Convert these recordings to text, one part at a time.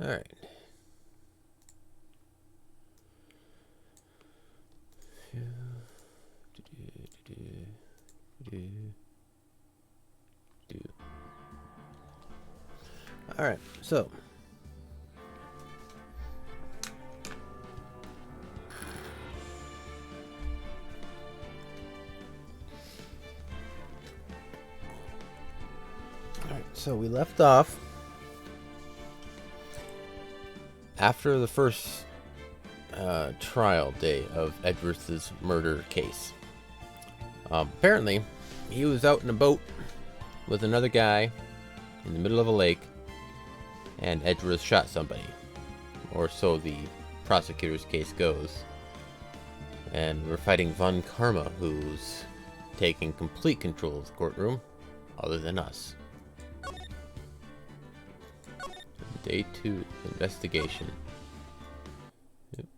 All right. All right. So. Alright, so we left off after the first trial day of Edgeworth's murder case. Apparently, he was out in a boat with another guy in the middle of a lake, and Edgeworth shot somebody. Or so the prosecutor's case goes. And we're fighting Von Karma, who's taking complete control of the courtroom, other than us. Day 2 investigation. Oop.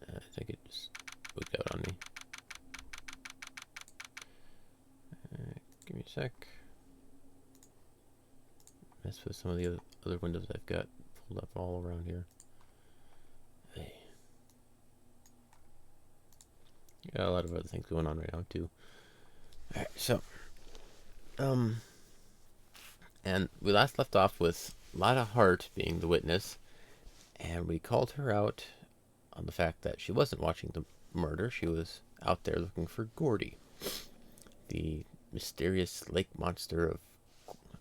I think it just booked out on me. Give me a sec. Mess with some of the other windows I've got pulled up all around here. Hey. Got a lot of other things going on right now too. Alright, so and we last left off with Lotta Hart being the witness, and we called her out on the fact that she wasn't watching the murder. She was out there looking for Gordy, the mysterious lake monster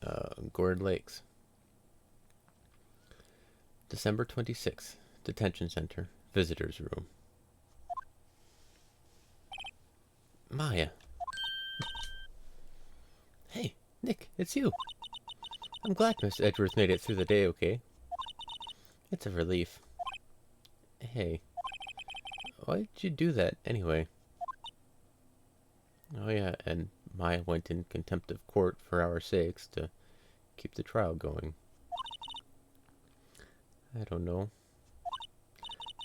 of Gourd Lakes. December 26th, Detention Center, Visitor's Room. Maya. Hey, Nick, it's you. I'm glad Miss Edgeworth made it through the day okay. It's a relief. Hey, why did you do that anyway? Oh yeah, and Maya went in contempt of court for our sakes to keep the trial going. I don't know.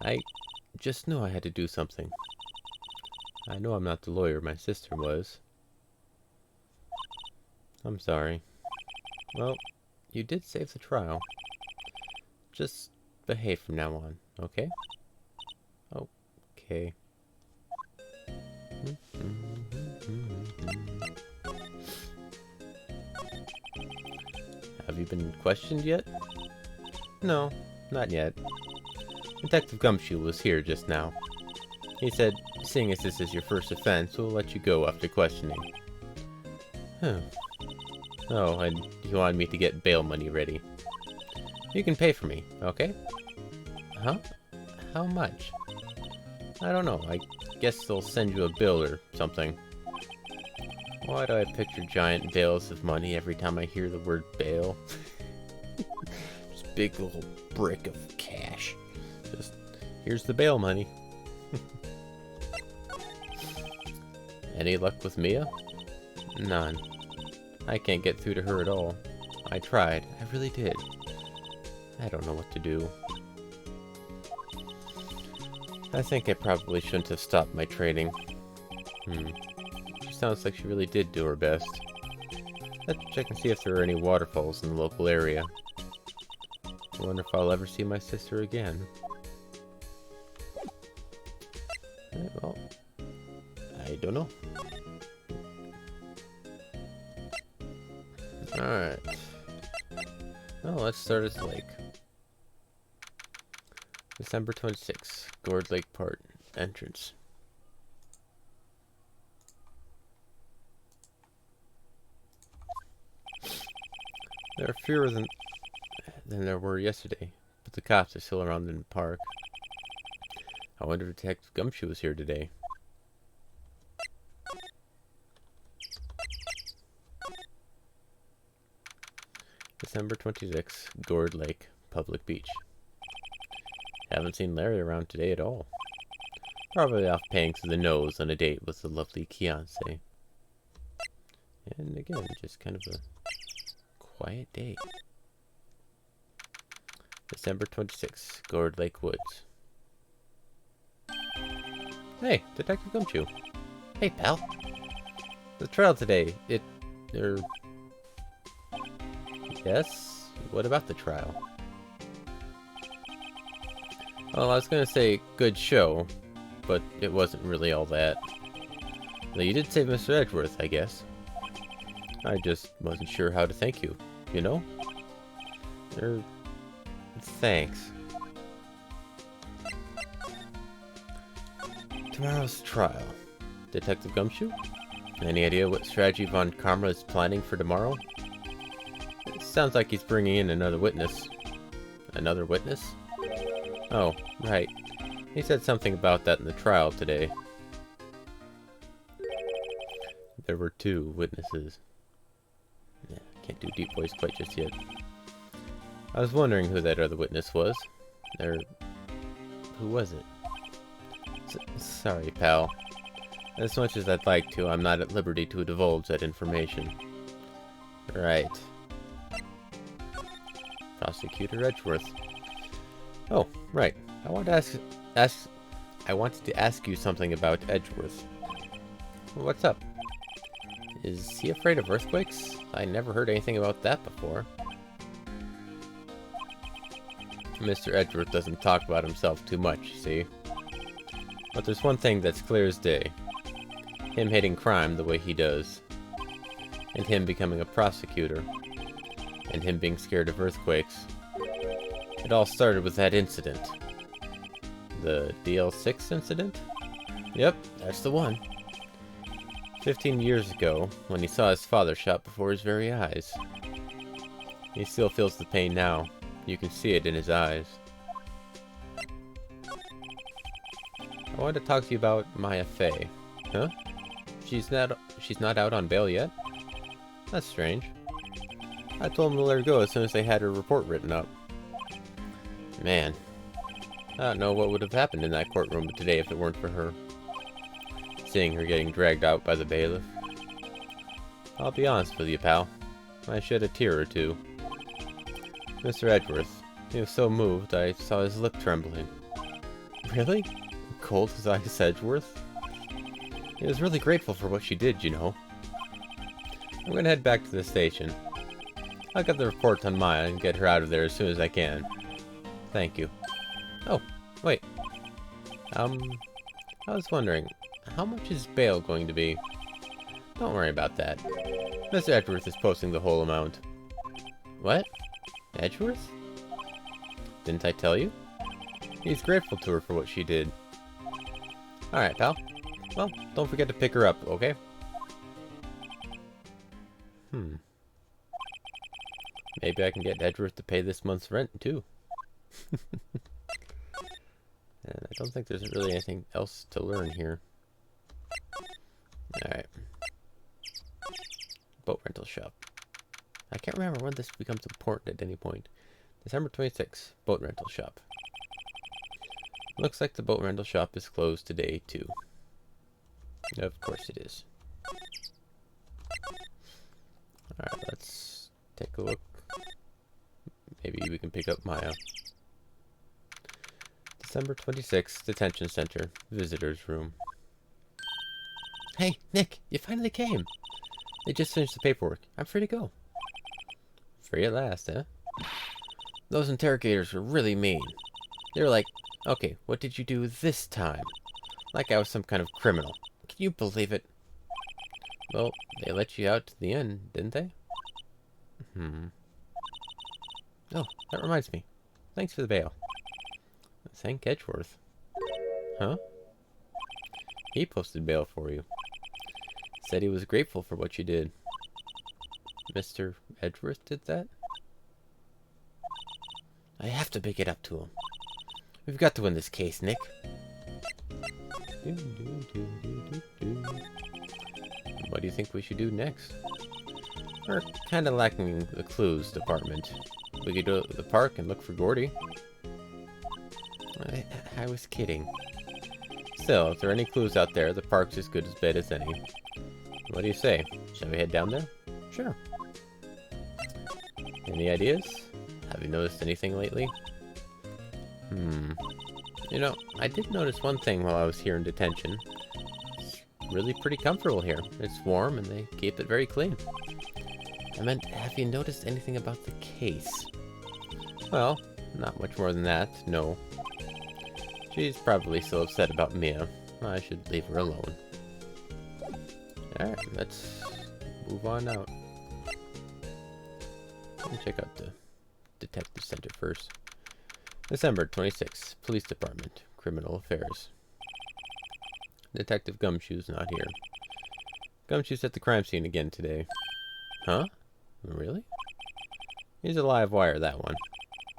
I just knew I had to do something. I know I'm not the lawyer my sister was. I'm sorry. Well, you did save the trial. Just behave from now on, okay? Okay. Have you been questioned yet? No, not yet. Detective Gumshoe was here just now. He said, seeing as this is your first offense, we'll let you go after questioning. Huh. Oh, and you wanted me to get bail money ready. You can pay for me, okay? Huh? How much? I don't know. I guess they'll send you a bill or something. Why do I picture giant bales of money every time I hear the word bail? Just big little brick of cash. Just, here's the bail money. Any luck with Mia? None. I can't get through to her at all. I tried. I really did. I don't know what to do. I think I probably shouldn't have stopped my training. She sounds like she really did do her best. Let's check and see if there are any waterfalls in the local area. I wonder if I'll ever see my sister again. Well, I don't know. Alright. Well, let's start at the lake. December 26th, Gourd Lake Park entrance. There are fewer than there were yesterday, but the cops are still around in the park. I wonder if Detective Gumshoe was here today. December 26th, Gourd Lake, Public Beach. Haven't seen Larry around today at all. Probably off paying to the nose on a date with the lovely Fiancé. And again, just kind of a quiet day. December 26th, Gourd Lake Woods. Hey, Detective Gumshoe. Hey, pal. The trial today, Yes? What about the trial? Well, I was gonna say good show, but it wasn't really all that. Though you did save Mr. Edgeworth, I guess. I just wasn't sure how to thank you, you know? Thanks. Tomorrow's trial. Detective Gumshoe? Any idea what strategy Von Karma is planning for tomorrow? It sounds like he's bringing in another witness. Another witness? Oh, right. He said something about that in the trial today. There were 2 witnesses. Yeah, can't do deep voice quite just yet. I was wondering who that other witness was. Who was it? Sorry, pal. As much as I'd like to, I'm not at liberty to divulge that information. Right. Prosecutor Edgeworth. Oh, right. I wanted to ask you something about Edgeworth. What's up? Is he afraid of earthquakes? I never heard anything about that before. Mr. Edgeworth doesn't talk about himself too much, see? But there's one thing that's clear as day. Him hating crime the way he does. And him becoming a prosecutor. And him being scared of earthquakes. It all started with that incident. The DL6 incident? Yep, that's the one. 15 years ago, when he saw his father shot before his very eyes. He still feels the pain now. You can see it in his eyes. I wanted to talk to you about Maya Fey. Huh? She's not out on bail yet? That's strange. I told him to let her go as soon as they had her report written up. Man. I don't know what would have happened in that courtroom today if it weren't for her. Seeing her getting dragged out by the bailiff. I'll be honest with you, pal. I shed a tear or two. Mr. Edgeworth, he was so moved I saw his lip trembling. Really? Cold as ice Edgeworth? He was really grateful for what she did, you know. I'm gonna head back to the station. I'll get the report on Maya and get her out of there as soon as I can. Thank you. Oh, wait. I was wondering, how much is bail going to be? Don't worry about that. Mr. Edgeworth is posting the whole amount. What? Edgeworth? Didn't I tell you? He's grateful to her for what she did. Alright, pal. Well, don't forget to pick her up, okay? Maybe I can get Edgeworth to pay this month's rent, too. And I don't think there's really anything else to learn here. Alright. Boat rental shop. I can't remember when this becomes important at any point. December 26th, boat rental shop. Looks like the boat rental shop is closed today, too. Of course it is. Alright, let's take a look. Maybe we can pick up Maya. December 26th, Detention Center, Visitor's Room. Hey, Nick, you finally came! They just finished the paperwork. I'm free to go. Free at last, eh? Those interrogators were really mean. They were like, okay, what did you do this time? Like I was some kind of criminal. Can you believe it? Well, they let you out to the end, didn't they? Oh, that reminds me. Thanks for the bail. Thank Edgeworth. Huh? He posted bail for you. Said he was grateful for what you did. Mr. Edgeworth did that? I have to make it up to him. We've got to win this case, Nick. What do you think we should do next? We're kind of lacking the clues department. We could go to the park and look for Gordy. I was kidding. Still, if there are any clues out there, the park's as good as bad as any. What do you say? Shall we head down there? Sure. Any ideas? Have you noticed anything lately? You know, I did notice one thing while I was here in detention. It's really pretty comfortable here. It's warm and they keep it very clean. I meant, have you noticed anything about the case? Well, not much more than that, no. She's probably so upset about Mia. I should leave her alone. Alright, let's move on out. Let me check out the Detective Center first. December 26th, Police Department, Criminal Affairs. Detective Gumshoe's not here. Gumshoe's at the crime scene again today. Huh? Really? He's a live wire, that one.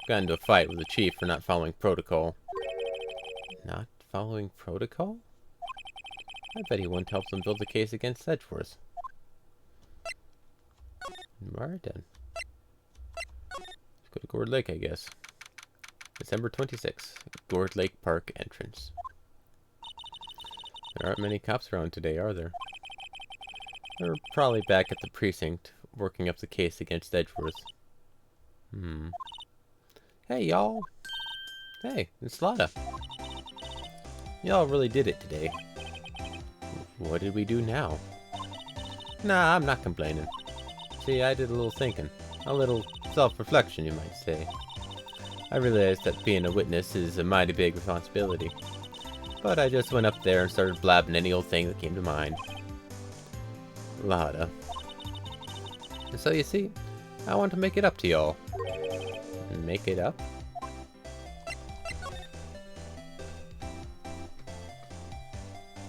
Got into a fight with the chief for not following protocol. Not following protocol? I bet he won't help them build the case against Edgeworth. Alright then. Let's go to Gourd Lake, I guess. December 26th, Gourd Lake Park entrance. There aren't many cops around today, are there? They're probably back at the precinct, working up the case against Edgeworth. Hey, y'all. Hey, it's Lotta. Y'all really did it today. What did we do now? Nah, I'm not complaining. See, I did a little thinking. A little self-reflection, you might say. I realized that being a witness is a mighty big responsibility. But I just went up there and started blabbing any old thing that came to mind. Lotta. And so you see, I want to make it up to y'all. Make it up?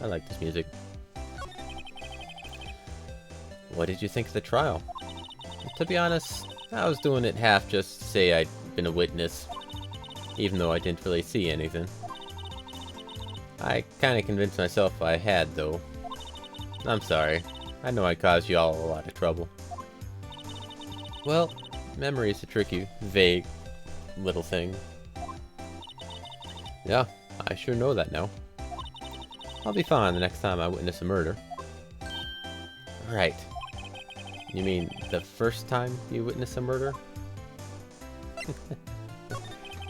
I like this music. What did you think of the trial? To be honest, I was doing it half just to say I'd been a witness, even though I didn't really see anything. I kinda convinced myself I had, though. I'm sorry. I know I caused you all a lot of trouble. Well, memory is a tricky, vague little thing. Yeah, I sure know that now. I'll be fine the next time I witness a murder. Right. You mean the first time you witness a murder?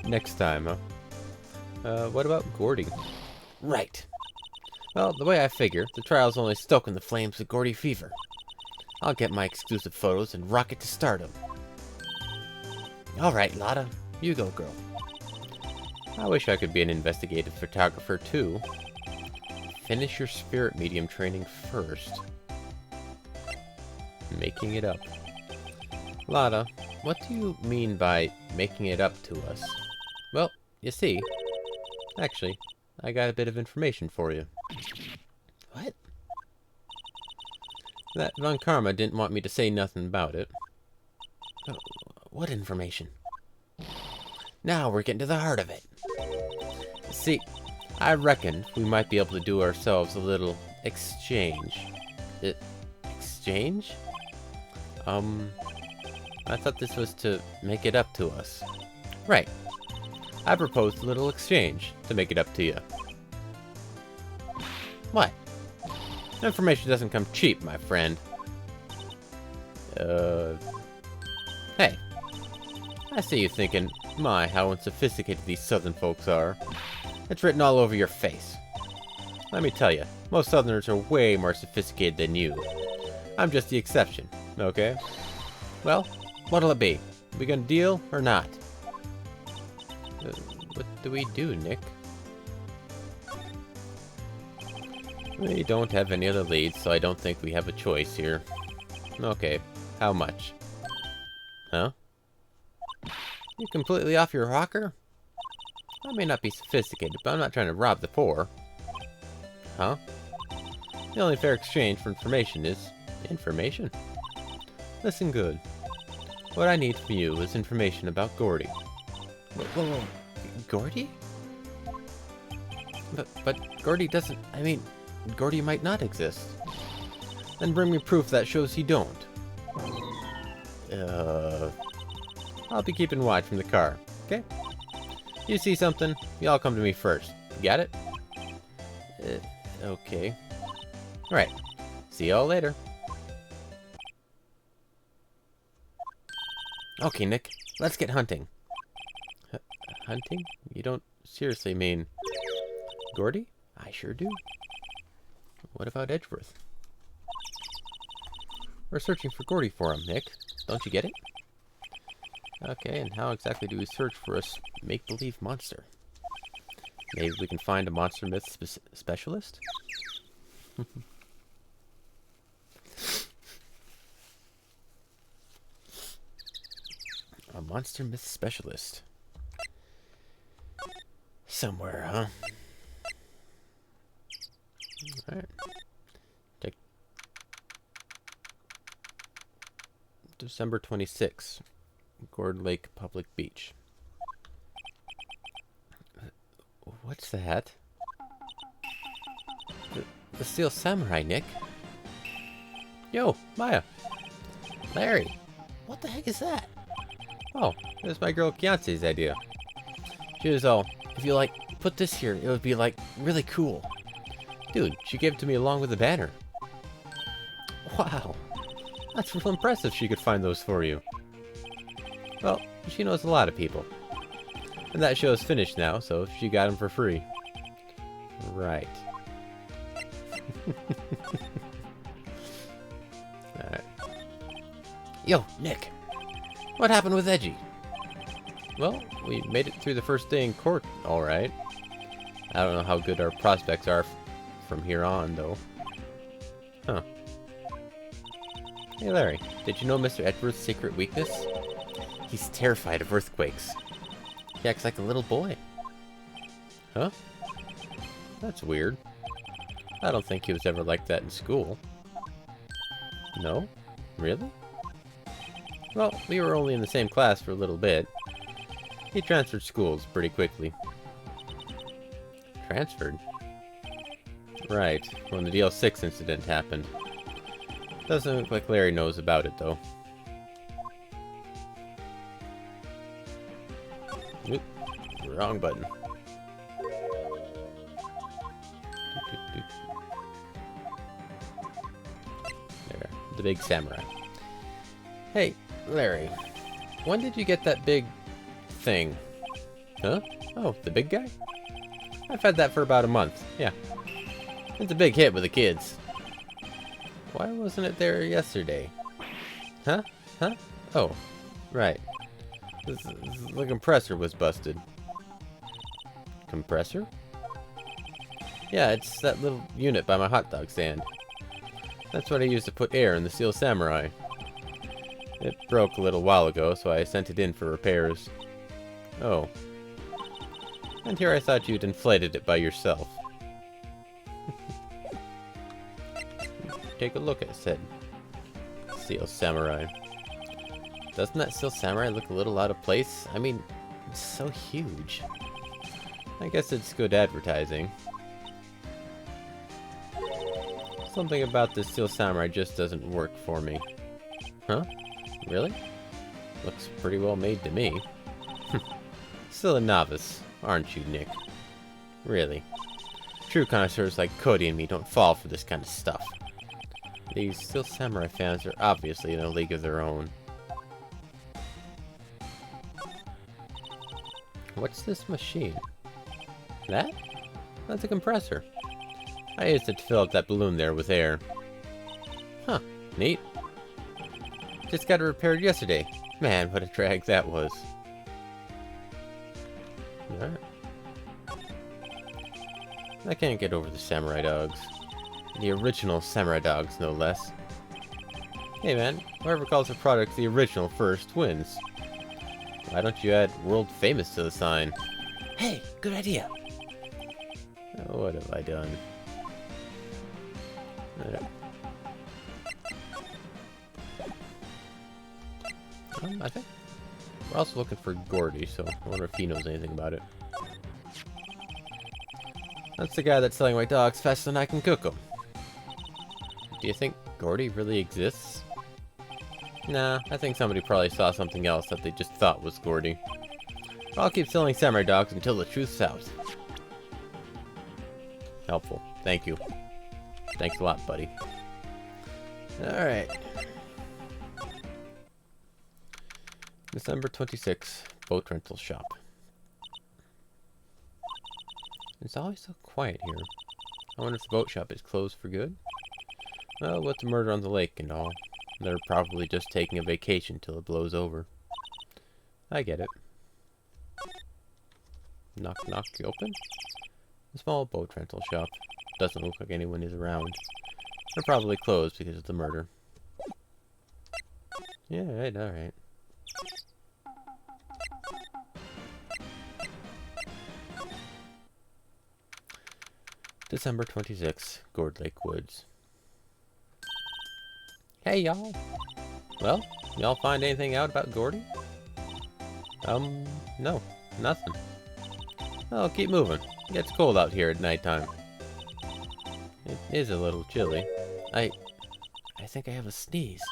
Next time, huh? What about Gordy? Right. Well, the way I figure, the trial's only stoking the flames of Gordy fever. I'll get my exclusive photos and rock it to stardom. Alright, Lotta. You go, girl. I wish I could be an investigative photographer, too. Finish your spirit medium training first. Making it up. Lotta, what do you mean by making it up to us? Well, you see, actually, I got a bit of information for you. What? That Von Karma didn't want me to say nothing about it. Oh, what information? Now we're getting to the heart of it. See, I reckon we might be able to do ourselves a little exchange. Exchange? I thought this was to make it up to us. Right. I proposed a little exchange to make it up to you. What? Information doesn't come cheap, my friend. Hey. I see you thinking, my, how unsophisticated these southern folks are. It's written all over your face. Let me tell you, most southerners are way more sophisticated than you. I'm just the exception, okay? Well, what'll it be? We gonna deal or not? What do we do, Nick? We don't have any other leads, so I don't think we have a choice here. Okay, how much? Huh? You completely off your rocker? I may not be sophisticated, but I'm not trying to rob the poor. Huh? The only fair exchange for information is information. Listen good. What I need from you is information about Gordy. Whoa. Gordy? But Gordy doesn't... I mean, Gordy might not exist. Then bring me proof that shows he don't. I'll be keeping watch from the car, okay? You see something, y'all come to me first. Got it? Okay. Alright. See y'all later. Okay, Nick. Let's get hunting. Hunting? You don't seriously mean... Gordy? I sure do. What about Edgeworth? We're searching for Gordy for him, Nick. Don't you get it? Okay, and how exactly do we search for a make-believe monster? Maybe we can find a monster myth specialist? A monster myth specialist. Somewhere, huh? Alright. Check. December 26th. Gourd Lake Public Beach. What's that? The Steel Samurai, Nick. Yo, Maya. Larry. What the heck is that? Oh, it was my girl Kiance's idea. She was all, if you like, put this here, it would be like, really cool. Dude, she gave it to me along with the banner. Wow. That's real impressive she could find those for you. Well, she knows a lot of people. And that show is finished now, so she got them for free. Right. Alright. Yo, Nick. What happened with Edgy? Well, we made it through the first day in court, alright. I don't know how good our prospects are from here on, though. Huh. Hey, Larry. Did you know Mr. Edward's secret weakness? He's terrified of earthquakes. He acts like a little boy. Huh? That's weird. I don't think he was ever like that in school. No? Really? Well, we were only in the same class for a little bit. He transferred schools pretty quickly. Transferred? Right, when the DL6 incident happened. Doesn't look like Larry knows about it, though. Oop, wrong button. There, the big samurai. Hey, Larry, when did you get that big thing? Huh? Oh, the big guy? I've had that for about a month, yeah. It's a big hit with the kids. Why wasn't it there yesterday? Huh? Huh? Oh, right. The compressor was busted. Compressor? Yeah, it's that little unit by my hot dog stand. That's what I used to put air in the Steel Samurai. It broke a little while ago, so I sent it in for repairs. Oh. And here I thought you'd inflated it by yourself. Take a look at said Steel Samurai. Doesn't that Steel Samurai look a little out of place? I mean, it's so huge. I guess it's good advertising. Something about this Steel Samurai just doesn't work for me. Huh? Really? Looks pretty well made to me. Still a novice, aren't you, Nick? Really. True connoisseurs like Cody and me don't fall for this kind of stuff. These Steel Samurai fans are obviously in a league of their own. What's this machine? That? That's a compressor. I used it to fill up that balloon there with air. Huh, neat. Just got it repaired yesterday. Man, what a drag that was. Alright. I can't get over the samurai dogs. The original samurai dogs, no less. Hey man, whoever calls a product the original first wins. Why don't you add world famous to the sign? Hey, good idea. Oh, what have I done? I think we're also looking for Gordy, so I wonder if he knows anything about it. That's the guy that's selling my dogs faster than I can cook them. Do you think Gordy really exists? Nah, I think somebody probably saw something else that they just thought was Gordy. I'll keep selling samurai dogs until the truth's out. Helpful. Thank you. Thanks a lot, buddy. Alright. December 26th, boat rental shop. It's always so quiet here. I wonder if the boat shop is closed for good? Well, with the murder on the lake and all, they're probably just taking a vacation till it blows over. I get it. Knock, knock, you open? A small boat rental shop. Doesn't look like anyone is around. They're probably closed because of the murder. Yeah, right, alright. December 26th, Gourd Lake Woods. Hey, y'all. Well, y'all find anything out about Gordy? No, nothing. Oh, keep moving. It gets cold out here at nighttime. It is a little chilly. I think I have a sneeze.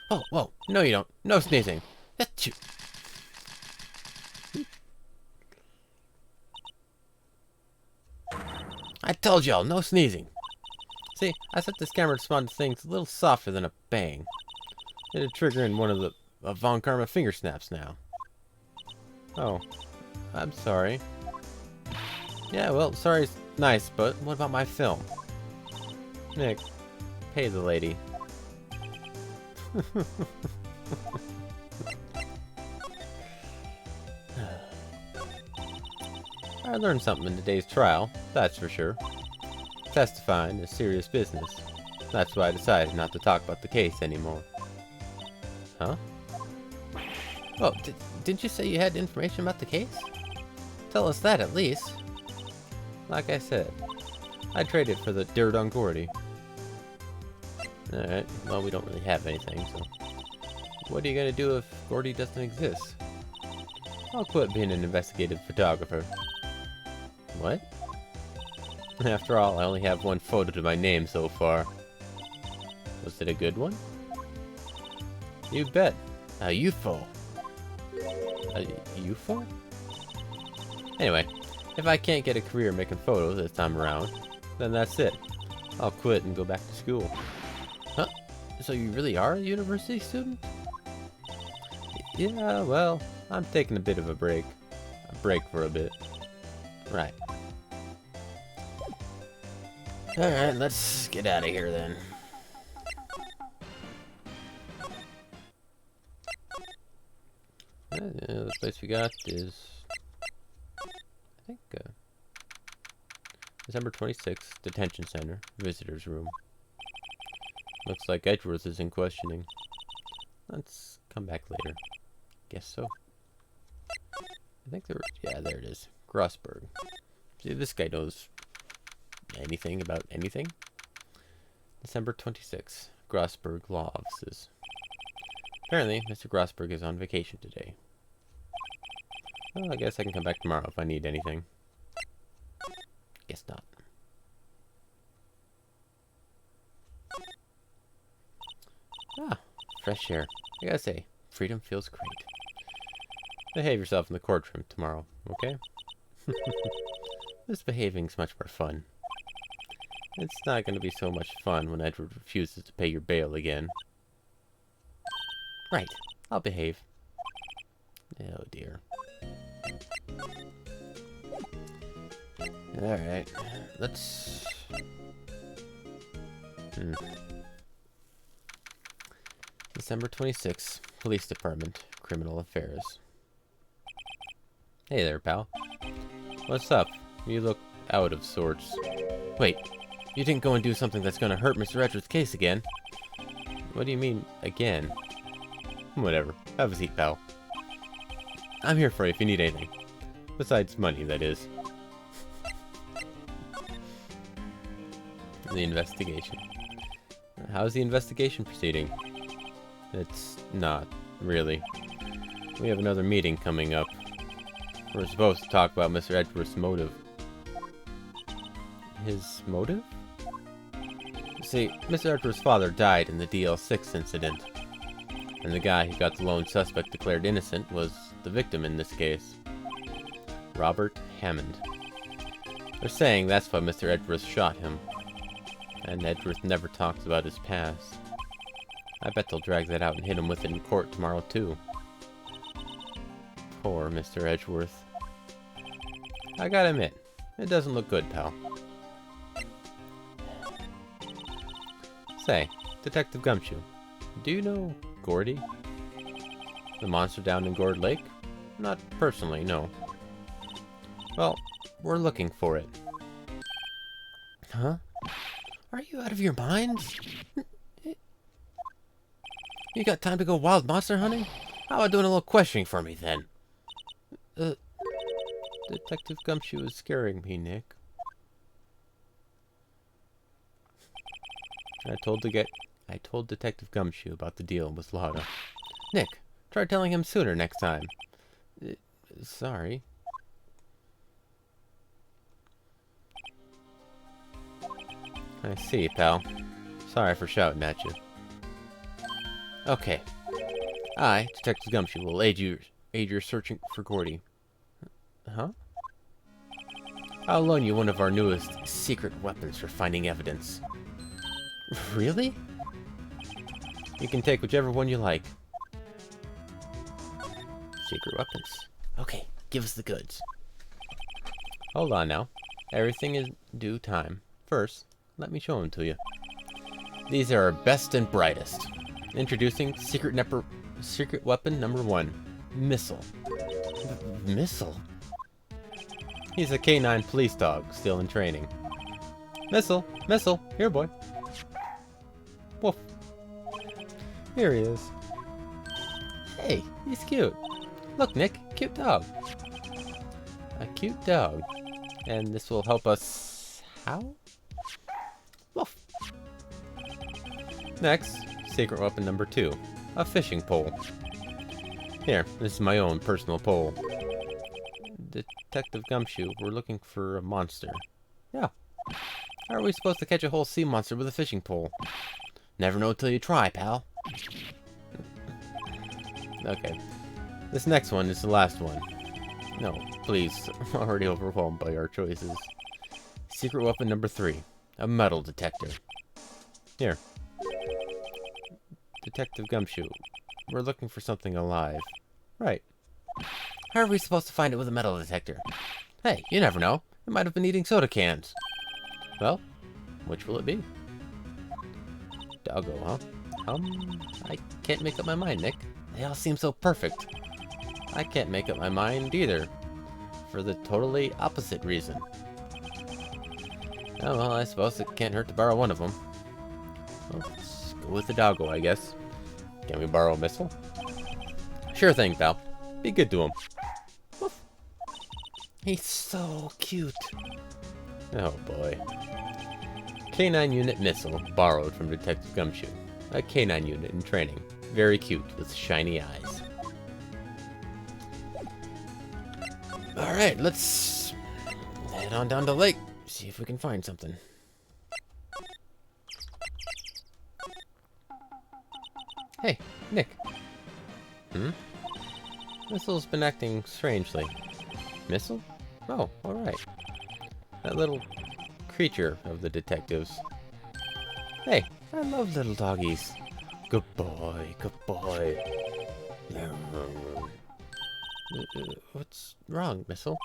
Oh, whoa. No, you don't. No sneezing. Achoo. I told y'all, no sneezing. See, I set this camera to respond to things a little softer than a bang. It'll trigger in one of the Von Karma finger snaps now. Oh, I'm sorry. Yeah, well, sorry's nice, but what about my film? Nick, pay the lady. I learned something in today's trial, that's for sure. Testifying is serious business. That's why I decided not to talk about the case anymore. Huh? Oh, didn't you say you had information about the case? Tell us that at least. Like I said, I traded for the dirt on Gordy. Alright, well, we don't really have anything, so... What are you gonna do if Gordy doesn't exist? I'll quit being an investigative photographer. What? After all, I only have one photo to my name so far. Was it a good one? You bet. A UFO. A UFO? Anyway, if I can't get a career making photos this time around, then that's it. I'll quit and go back to school. Huh? So you really are a university student? Yeah, well, I'm taking a bit of a break. A break for a bit. Right. Alright, let's get out of here then. The place we got is... I think, December 26th, Detention Center, Visitor's Room. Looks like Edgeworth is in questioning. Let's come back later. Guess so. I think there... Yeah, there it is. Grossberg. See, this guy knows anything about anything. December 26th, Grossberg Law Offices. Apparently, Mr. Grossberg is on vacation today. Well, I guess I can come back tomorrow if I need anything. Guess not. Ah, fresh air. I gotta say, freedom feels great. Behave yourself in the courtroom tomorrow, okay? Misbehaving's much more fun. It's not going to be so much fun when Edward refuses to pay your bail again. Right, I'll behave. Oh dear. Alright, let's... December 26th, Police Department, Criminal Affairs. Hey there, pal. What's up? You look out of sorts. Wait, you didn't go and do something that's gonna hurt Mr. Edgeworth's case again? What do you mean, again? Whatever. Have a seat, pal. I'm here for you if you need anything. Besides money, that is. The investigation. How's the investigation proceeding? It's not, really. We have another meeting coming up. We're supposed to talk about Mr. Edgeworth's motive. His motive? See, Mr. Edgeworth's father died in the DL6 incident. And the guy who got the lone suspect declared innocent was the victim in this case. Robert Hammond. They're saying that's why Mr. Edgeworth shot him. And Edgeworth never talks about his past. I bet they'll drag that out and hit him with it in court tomorrow too. Poor Mr. Edgeworth. I gotta admit, it doesn't look good, pal. Say, Detective Gumshoe, do you know Gordy? The monster down in Gourd Lake? Not personally, no. Well, we're looking for it. Huh? Are you out of your mind? You got time to go wild monster hunting? How about doing a little questioning for me, then? Detective Gumshoe is scaring me, Nick. I told Detective Gumshoe about the deal with Lada. Nick, try telling him sooner next time. Sorry. I see, pal. Sorry for shouting at you. Okay. I, Detective Gumshoe, will aid your searching for Gordy. Huh? I'll loan you one of our newest secret weapons for finding evidence. Really? You can take whichever one you like. Secret weapons. Okay, give us the goods. Hold on now. Everything is due time. First, let me show them to you. These are our best and brightest. Introducing secret weapon number 1. Missile. Missile? He's a canine police dog, still in training. Missile! Missile! Here, boy. Woof. Here he is. Hey, he's cute. Look, Nick, cute dog. A cute dog. And this will help us... how? Woof. Next, secret weapon number 2. A fishing pole. Here, this is my own personal pole. Detective Gumshoe, we're looking for a monster. Yeah. How are we supposed to catch a whole sea monster with a fishing pole? Never know till you try, pal. Okay. This next one is the last one. No, please. I'm already overwhelmed by our choices. Secret weapon number 3. A metal detector. Here. Detective Gumshoe, we're looking for something alive. Right. How are we supposed to find it with a metal detector? Hey, you never know. It might have been eating soda cans. Well, which will it be? Doggo, huh? I can't make up my mind, Nick. They all seem so perfect. I can't make up my mind either. For the totally opposite reason. Oh well, I suppose it can't hurt to borrow one of them. Well, let's go with the doggo, I guess. Can we borrow a missile? Sure thing, pal. Be good to him. Woof. He's so cute. Oh boy. Canine unit missile borrowed from Detective Gumshoe. A canine unit in training. Very cute with shiny eyes. Alright, let's head on down to the lake. See if we can find something. Hey, Nick. Missile's been acting strangely. Missile? Oh, alright. That little creature of the detectives. Hey, I love little doggies. Good boy, good boy. What's wrong, Missile?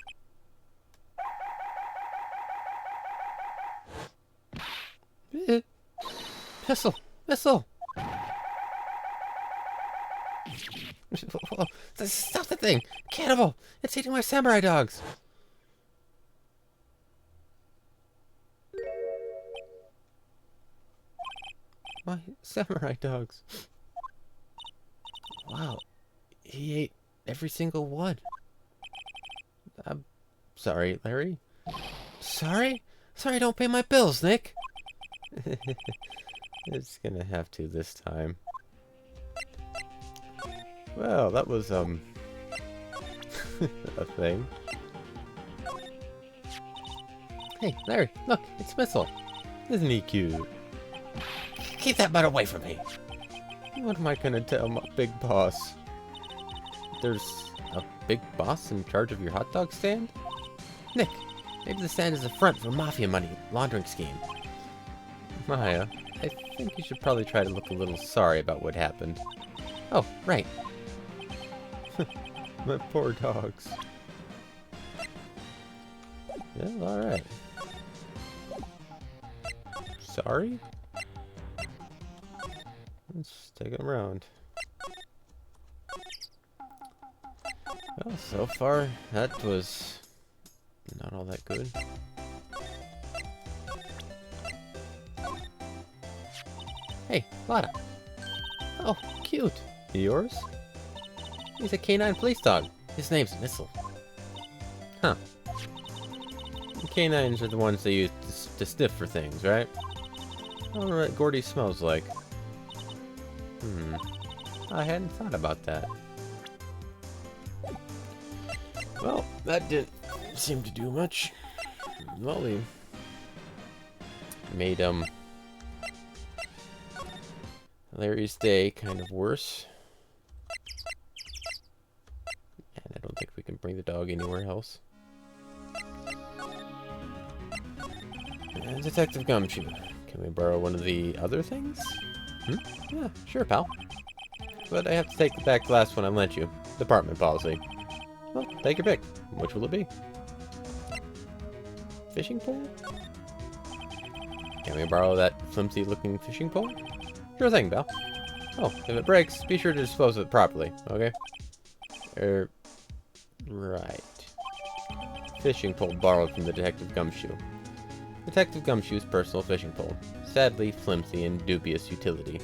Missile! Missile! Stop the thing! Cannibal! It's eating my samurai dogs! My samurai dogs. Wow. He ate every single one. I'm sorry, Larry. Sorry? Sorry, don't pay my bills, Nick. It's gonna have to this time. Well, that was, a thing. Hey, Larry, look, it's Missile. Isn't he cute? Keep that butt away from me. What am I gonna tell my big boss? There's a big boss in charge of your hot dog stand? Nick, maybe the stand is a front for mafia money laundering scheme. Maya, I think you should probably try to look a little sorry about what happened. Oh, right. My poor dogs. Yeah, alright. Sorry? Let's take them around. Well, so far, that was Not all that good. Hey, Lada. Oh, cute. Yours? He's a canine police dog. His name's Missile. Huh. Canines are the ones they use to sniff for things, right? I wonder what Gordy smells like. I hadn't thought about that. Well, that didn't seem to do much. Well, we made, Larry's day kind of worse. And I don't think we can bring the dog anywhere else. And Detective Gumshoe. Can we borrow one of the other things? Yeah, sure, pal. But I have to take back the last one I lent you. Department policy. Well, take your pick. Which will it be? Fishing pole? Can we borrow that flimsy-looking fishing pole? Sure thing, pal. Oh, if it breaks, be sure to dispose of it properly, okay? Right. Fishing pole borrowed from the Detective Gumshoe. Detective Gumshoe's personal fishing pole. Sadly, flimsy and dubious utility.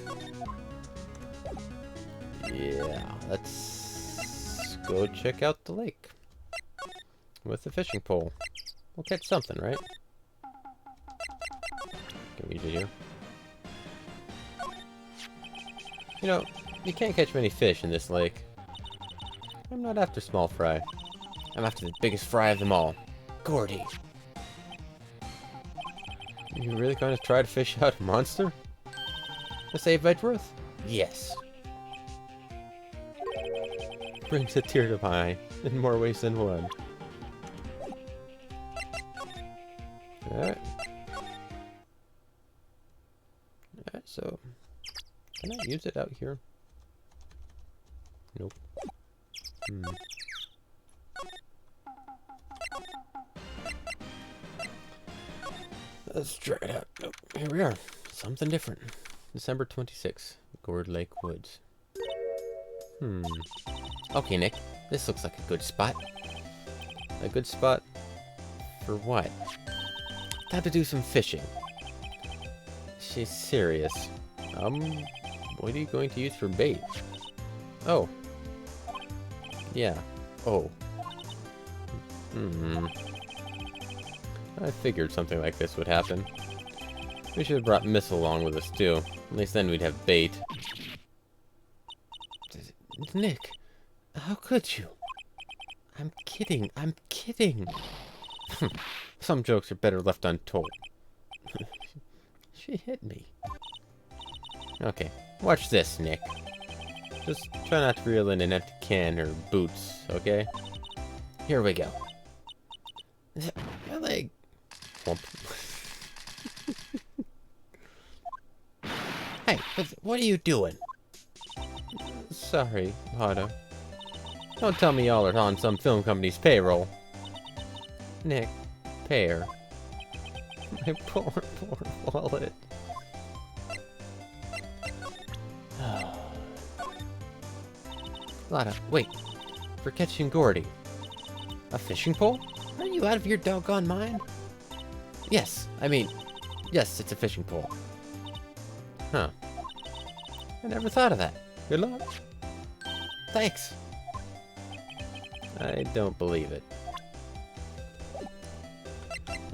Yeah, let's go check out the lake. With the fishing pole. We'll catch something, right? Can we do? You know, you can't catch many fish in this lake. I'm not after small fry. I'm after the biggest fry of them all. Gordy. You really gonna try to fish out a monster? To save Edgeworth? Yes. Brings a tear to my eye in more ways than one. Alright. Alright, so can I use it out here? Nope. Let's try it out. Oh, here we are. Something different. December 26th. Gourd Lake Woods. Okay, Nick. This looks like a good spot. A good spot for what? Time to do some fishing. She's serious. What are you going to use for bait? Oh. Yeah. Oh. I figured something like this would happen. We should have brought Missile along with us too. At least then we'd have bait. Nick, how could you? I'm kidding. I'm kidding. Some jokes are better left untold. She hit me. Okay, watch this, Nick. Just try not to reel in an empty can or boots, okay? Here we go. My leg. Hey, what are you doing? Sorry, Otto. Don't tell me y'all are on some film company's payroll. Nick, pay her. My poor wallet. Lotta, wait. For catching Gordy. A fishing pole? Are you out of your doggone mind? Yes, yes, it's a fishing pole. Huh. I never thought of that. Good luck. Thanks. I don't believe it.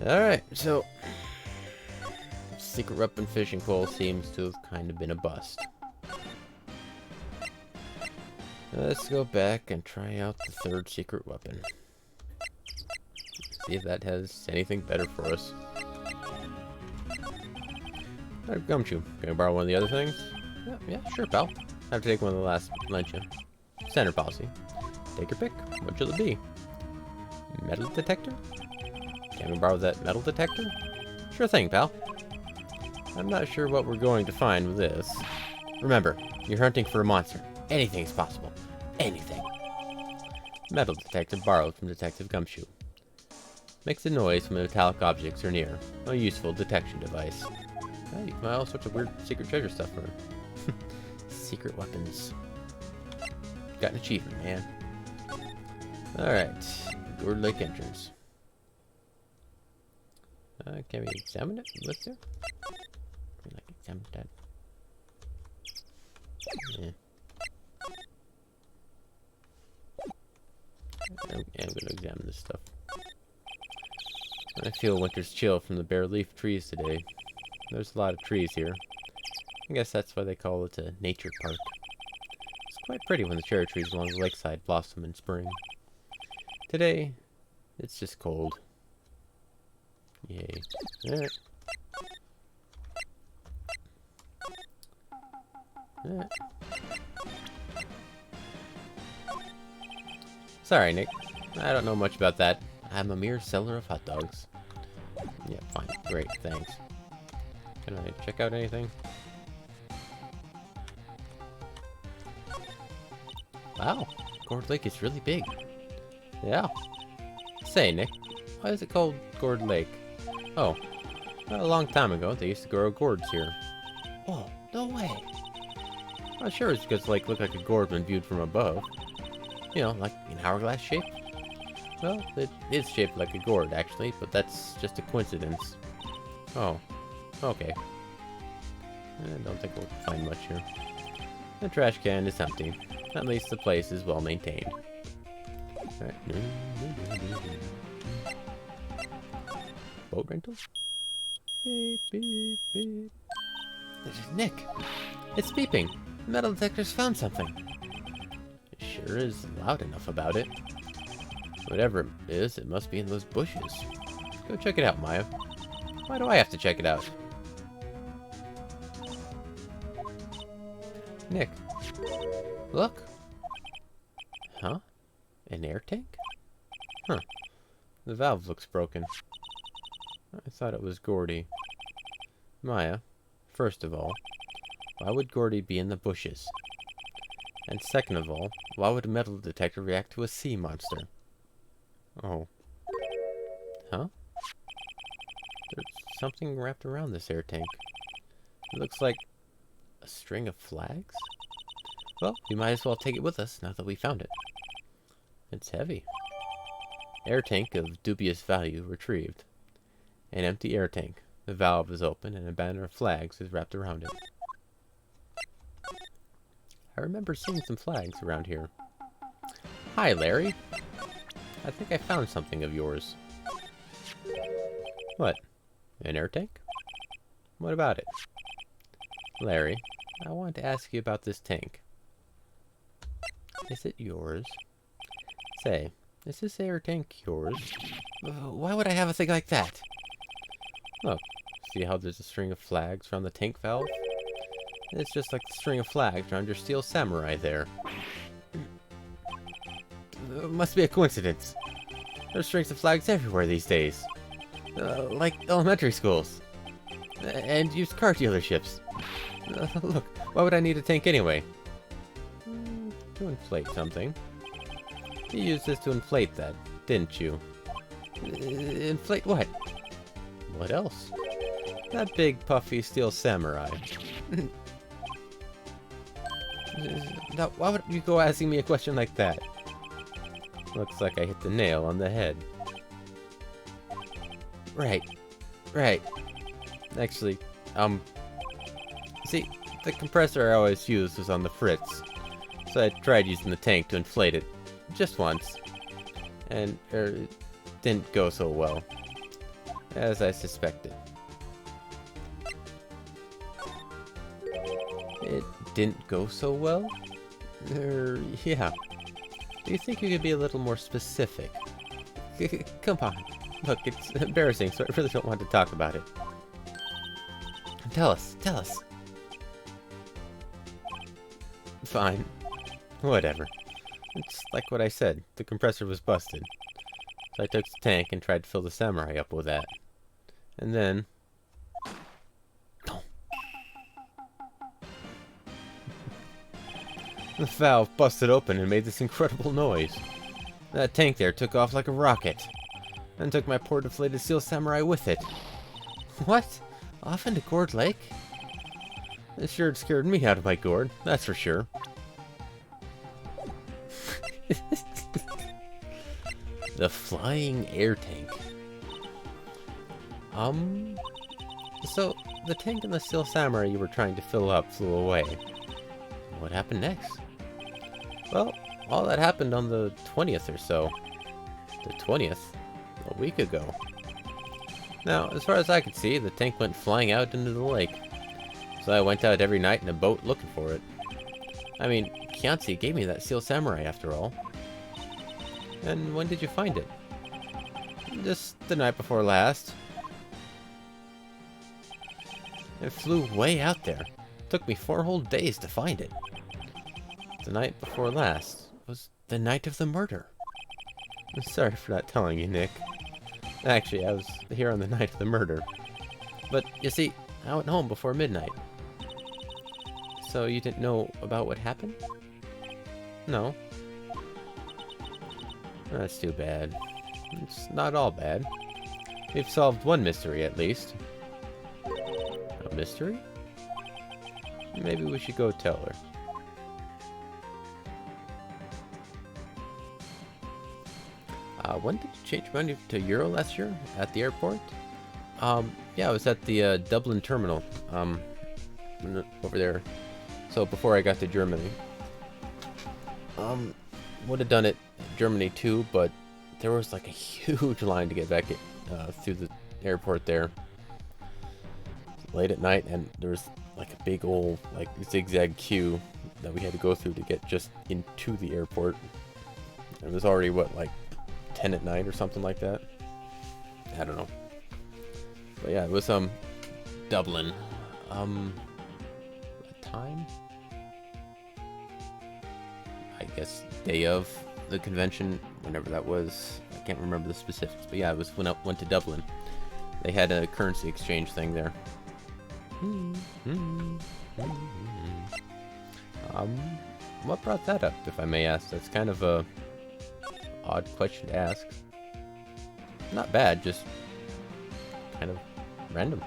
Alright, so secret weapon fishing pole seems to have kind of been a bust. Let's go back and try out the third secret weapon. See if that has anything better for us. Alright, Gumshoe. Can I borrow one of the other things? Yeah, sure, pal. I have to take one of the last luncheon. Center policy. Take your pick. What shall it be? Metal detector? Can we borrow that metal detector? Sure thing, pal. I'm not sure what we're going to find with this. Remember, you're hunting for a monster. Anything's possible. Anything. Metal detector borrowed from Detective Gumshoe. Makes a noise when metallic objects are near. A useful detection device. Oh, you can buy all sorts of weird secret treasure stuff for secret weapons. Got an achievement, man. Alright. Gourd Lake entrance. Can we examine it? What's there? Can we, like, examine that? Yeah. I'm gonna examine this stuff. I feel winter's chill from the bare leaf trees today. There's a lot of trees here. I guess that's why they call it a nature park. It's quite pretty when the cherry trees along the lakeside blossom in spring. Today, it's just cold. Yay. Alright. Alright. Sorry, Nick. I don't know much about that. I'm a mere seller of hot dogs. Yeah, fine. Great, thanks. Can I check out anything? Wow, Gourd Lake is really big. Yeah. Say, Nick, why is it called Gourd Lake? Oh, a long time ago, they used to grow gourds here. Oh, no way. I'm sure it's because the lake looked like a gourd when viewed from above. You know, like an hourglass shape. Well, it is shaped like a gourd, actually, but that's just a coincidence. Oh, okay. I don't think we'll find much here. The trash can is empty. At least the place is well maintained. Right. Boat rental? Beep, beep, beep. This is Nick. It's beeping. The metal detector's found something. It sure is loud enough about it. Whatever it is, it must be in those bushes. Go check it out, Maya. Why do I have to check it out? Nick. Look. Huh? An air tank? Huh. The valve looks broken. I thought it was Gordy. Maya, first of all, why would Gordy be in the bushes? And second of all, why would a metal detector react to a sea monster? Oh. Huh? There's something wrapped around this air tank. It looks like a string of flags? Well, we might as well take it with us now that we found it. It's heavy. Air tank of dubious value retrieved. An empty air tank. The valve is open and a banner of flags is wrapped around it. I remember seeing some flags around here. Hi, Larry. I think I found something of yours. What? An air tank? What about it? Larry, I want to ask you about this tank. Is it yours? Say, is this air tank yours? Why would I have a thing like that? Look, see how there's a string of flags around the tank valve? It's just like the string of flags around your steel samurai there. Must be a coincidence. There's strings of flags everywhere these days. Like elementary schools. And used car dealerships. Look, why would I need a tank anyway? To inflate something. You used this to inflate that, didn't you? Inflate what? What else? That big, puffy steel samurai. Now, why would you go asking me a question like that? Looks like I hit the nail on the head. Right. Actually, see, the compressor I always used was on the fritz. So I tried using the tank to inflate it. Just once. And, it didn't go so well. As I suspected. It didn't go so well? Yeah. Do you think you could be a little more specific? Come on. Look, it's embarrassing, so I really don't want to talk about it. Tell us. Fine. Whatever. It's like what I said. The compressor was busted. So I took the tank and tried to fill the samurai up with that. And then... the valve busted open and made this incredible noise. That tank there took off like a rocket. And took my poor deflated steel samurai with it. What? Off into Gourd Lake? It sure scared me out of my gourd, that's for sure. The flying air tank. So, the tank and the Steel Samurai you were trying to fill up flew away. What happened next? Well, all that happened on the 20th or so. The 20th? A week ago. Now, as far as I could see, the tank went flying out into the lake. So I went out every night in a boat looking for it. I mean, Kianzi gave me that Steel Samurai after all. And when did you find it? Just the night before last. It flew way out there. Took me 4 whole days to find it. The night before last was the night of the murder. I'm sorry for not telling you, Nick. Actually, I was here on the night of the murder. But, you see, I went home before midnight. So you didn't know about what happened? No. That's too bad. It's not all bad. We've solved one mystery, at least. A mystery? Maybe we should go tell her. When did you change money to Euro last year? At the airport? Yeah, I was at the Dublin terminal. Over there. So before I got to Germany. Would have done it in Germany too, but there was like a huge line to get back through the airport there. Late at night, and there was like a big old like zigzag queue that we had to go through to get just into the airport. It was already what, like 10 at night or something like that. I don't know. But yeah, it was Dublin. Time? I guess day of the convention, whenever that was. I can't remember the specifics, but yeah, it was when I went to Dublin. They had a currency exchange thing there. What brought that up, if I may ask? That's kind of a odd question to ask. Not bad, just kind of random.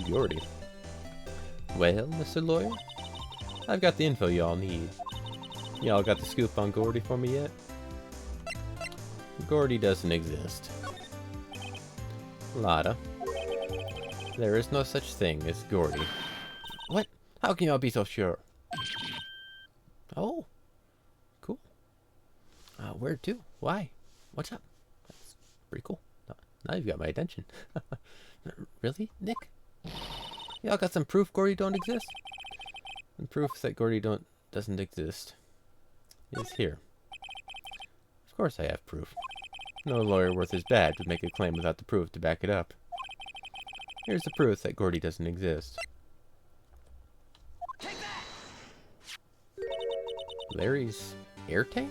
Gordy. Well, Mr. Lawyer, I've got the info y'all need. Y'all got the scoop on Gordy for me yet? Gordy doesn't exist. Lotta. There is no such thing as Gordy. What? How can y'all be so sure? Oh. Cool. Where to? Why? What's up? That's pretty cool. Now you've got my attention. Really, Nick? Y'all got some proof Gordy don't exist? And proof that Gordy doesn't exist is here. Of course I have proof. No lawyer worth his badge would make a claim without the proof to back it up. Here's the proof that Gordy doesn't exist. Larry's air tank?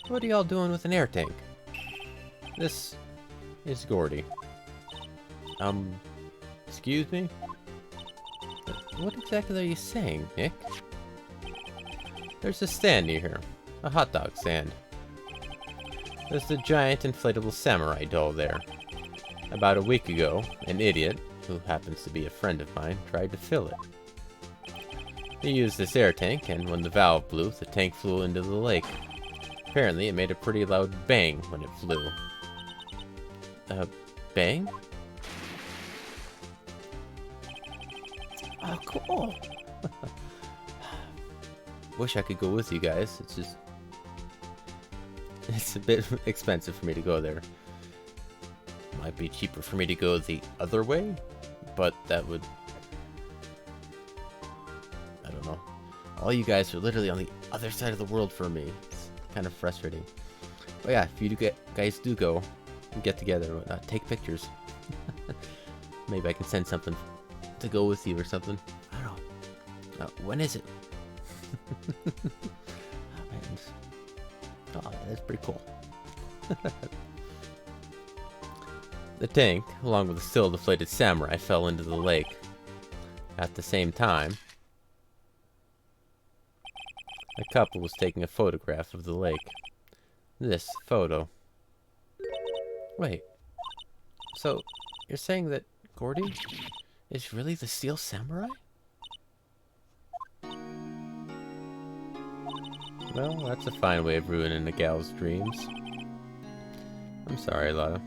What are y'all doing with an air tank? This is Gordy. Excuse me? What exactly are you saying, Nick? There's a stand near here. A hot dog stand. There's the giant inflatable samurai doll there. About a week ago, an idiot, who happens to be a friend of mine, tried to fill it. He used this air tank, and when the valve blew, the tank flew into the lake. Apparently, it made a pretty loud bang when it flew. Bang? Oh, cool! Wish I could go with you guys. It's just... it's a bit expensive for me to go there. Might be cheaper for me to go the other way, but that would... I don't know. All you guys are literally on the other side of the world for me. It's kind of frustrating. But yeah, if you guys do go and get together and whatnot, take pictures. Maybe I can send something to go with you or something. I don't know. When is it? Oh, man. Oh, that's pretty cool. The tank, along with the still deflated samurai, fell into the lake. At the same time, a couple was taking a photograph of the lake. This photo. Wait. So, you're saying that Gordy is really the Steel Samurai? Well, that's a fine way of ruining the gal's dreams. I'm sorry, Lotta.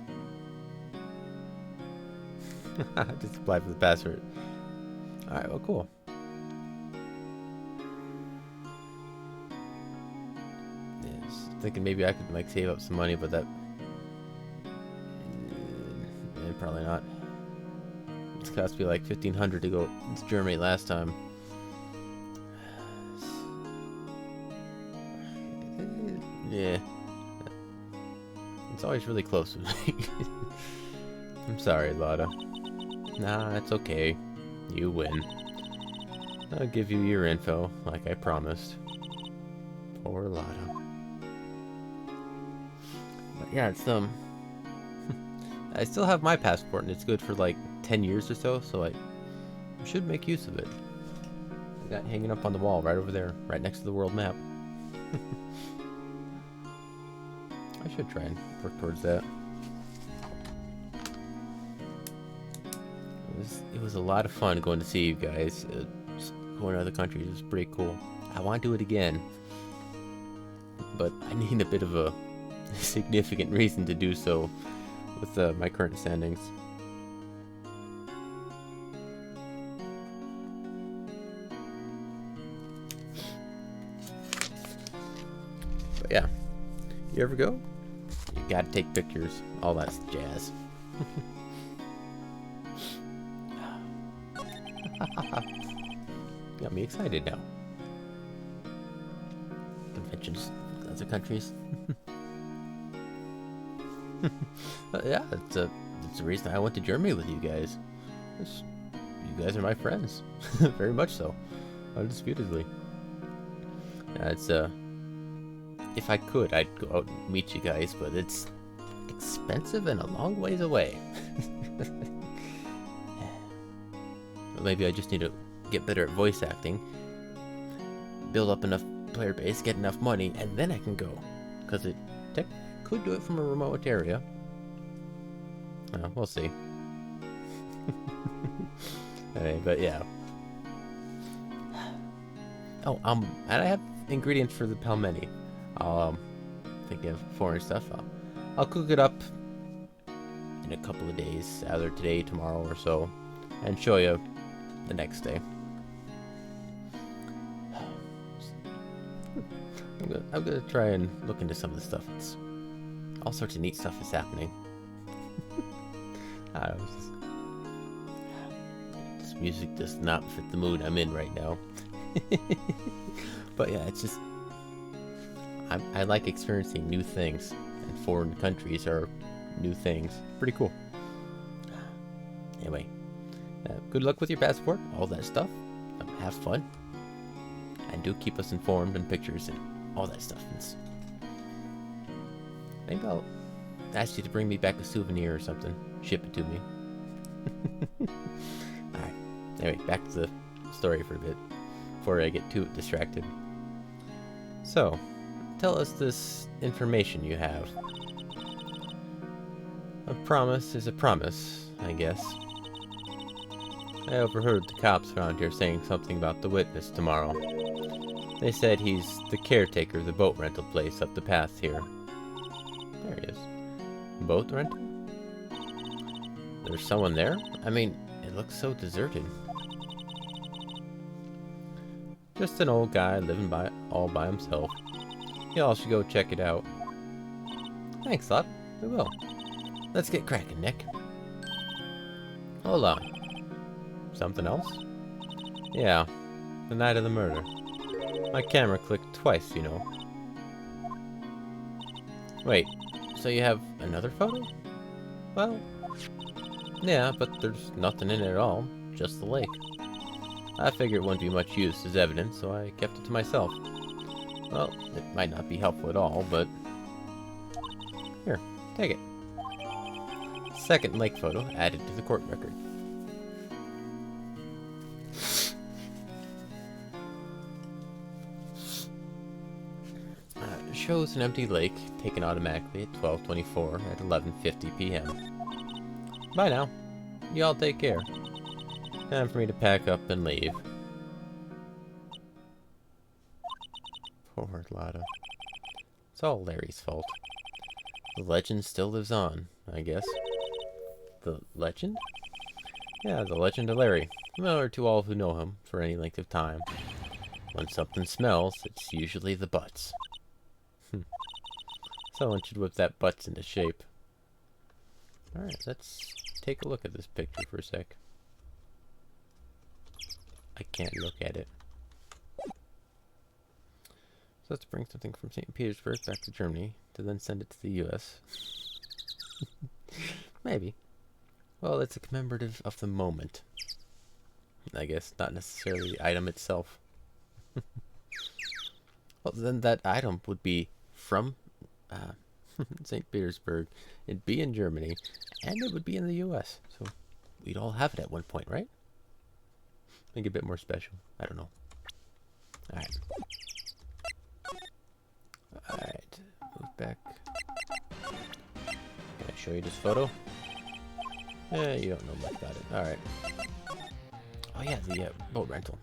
Just apply for the password. Alright, well, cool. Yes, thinking maybe I could, like, save up some money, but that... probably not. It's cost me like $1,500 to go to Germany last time. Yeah. It's always really close with me. I'm sorry, Lotta. Nah, it's okay. You win. I'll give you your info, like I promised. Poor Lotta. But yeah, it's I still have my passport, and it's good for like 10 years or so, so I should make use of it. I got it hanging up on the wall right over there, right next to the world map. I should try and work towards that. It was a lot of fun going to see you guys. Going to other countries was pretty cool. I want to do it again, but I need a bit of a significant reason to do so with my current standings. But yeah, you ever go? You gotta take pictures, all that jazz. Got me excited now. Conventions, other countries. Yeah, it's the reason I went to Germany with you guys. You guys are my friends, very much so, undisputedly. It's if I could, I'd go out and meet you guys, but it's expensive and a long ways away. Maybe I just need to get better at voice acting, build up enough player base, get enough money, and then I can go. Because it could do it from a remote area. We'll see. Anyway, but yeah. Oh, and I have ingredients for the pelmeni. I'll think of foreign stuff. I'll cook it up in a couple of days, either today, tomorrow, or so, and show you the next day. I'm gonna try and look into some of the stuff. It's all sorts of neat stuff is happening. I don't know, this music does not fit the mood I'm in right now. But yeah, it's just I like experiencing new things, and foreign countries are new things. Pretty cool. Anyway, good luck with your passport, all that stuff. Have fun, and do keep us informed and pictures and all that stuff. Maybe I'll ask you to bring me back a souvenir or something. Ship it to me. Alright. Anyway, back to the story for a bit before I get too distracted. So, tell us this information you have. A promise is a promise, I guess. I overheard the cops around here saying something about the witness tomorrow. They said he's the caretaker of the boat rental place up the path here. There he is. Boat rental? There's someone there? I mean, it looks so deserted. Just an old guy living all by himself. Y'all should go check it out. Thanks, Lot. We will. Let's get cracking, Nick. Hold on. Something else? Yeah, the night of the murder. My camera clicked twice, you know. Wait, so you have another photo? Well, yeah, but there's nothing in it at all, just the lake. I figured it wouldn't be much use as evidence, so I kept it to myself. Well, it might not be helpful at all, but... Here, take it. Second lake photo added to the court record. Shows an empty lake taken automatically at 12:24 at 11:50 p.m. Bye now. Y'all take care. Time for me to pack up and leave. Poor Lotta. It's all Larry's fault. The legend still lives on, I guess. The legend? Yeah, the legend of Larry. Familiar to all who know him for any length of time. When something smells, it's usually the butts. Someone should whip that butts into shape. Alright, let's take a look at this picture for a sec. I can't look at it. So let's bring something from St. Petersburg back to Germany to then send it to the US. Maybe. Well, it's a commemorative of the moment. I guess not necessarily the item itself. Well, then that item would be from St. Petersburg. It'd be in Germany, and it would be in the US. So we'd all have it at one point, right? Make it a bit more special. I don't know. Alright. Alright. Move back. Can I show you this photo? You don't know much about it. Alright. Oh yeah, the boat rental.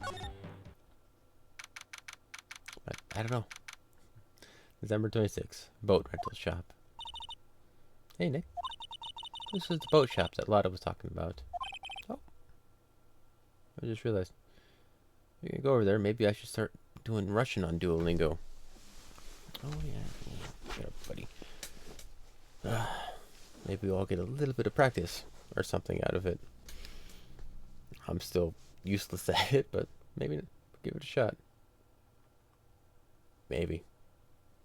I don't know. December 26th. Boat rental shop. Hey, Nick. This is the boat shop that Lotta was talking about. Oh. I just realized. We can go over there. Maybe I should start doing Russian on Duolingo. Oh, yeah. Get up, buddy. Maybe we'll all get a little bit of practice or something out of it. I'm still useless at it, but maybe give it a shot. Maybe.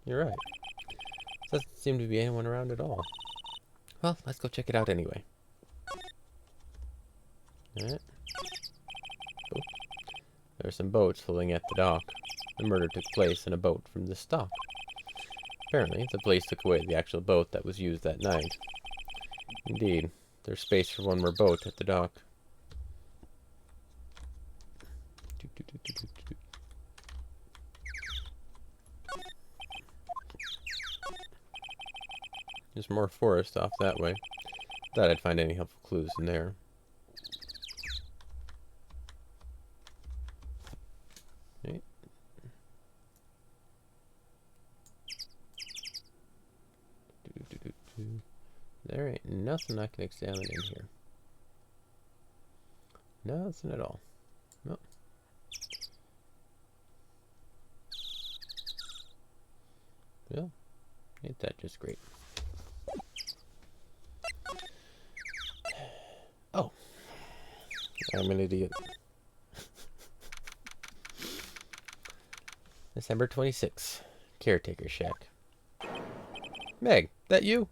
You're right. Doesn't seem to be anyone around at all. Well, let's go check it out anyway. Alright. Oh. There are some boats pulling at the dock. The murder took place in a boat from this dock. Apparently, the police took away the actual boat that was used that night. Indeed, there's space for one more boat at the dock. There's more forest off that way. Thought I'd find any helpful clues in there. Okay. There ain't nothing I can examine in here. Nothing at all. Nope. Well, ain't that just great? Oh, I'm an idiot. December 26th, caretaker shack. Meg, that you?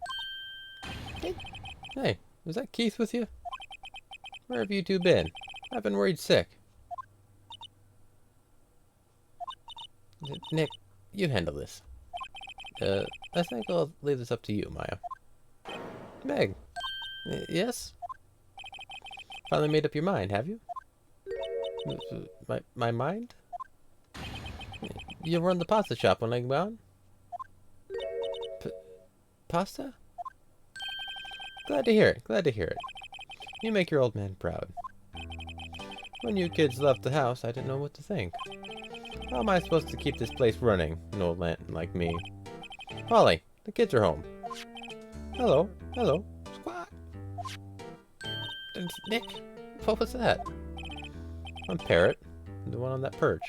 Hey, was that Keith with you? Where have you two been? I've been worried sick. Nick, you handle this. I think I'll leave this up to you, Maya. Meg, yes? Finally made up your mind, have you? My mind? You'll run the pasta shop when I'm gone? Pasta? Glad to hear it, glad to hear it. You make your old man proud. When you kids left the house, I didn't know what to think. How am I supposed to keep this place running, an old man like me? Polly, the kids are home. Hello, hello. Squawk. Nick, what was that? I'm Parrot, the one on that perch.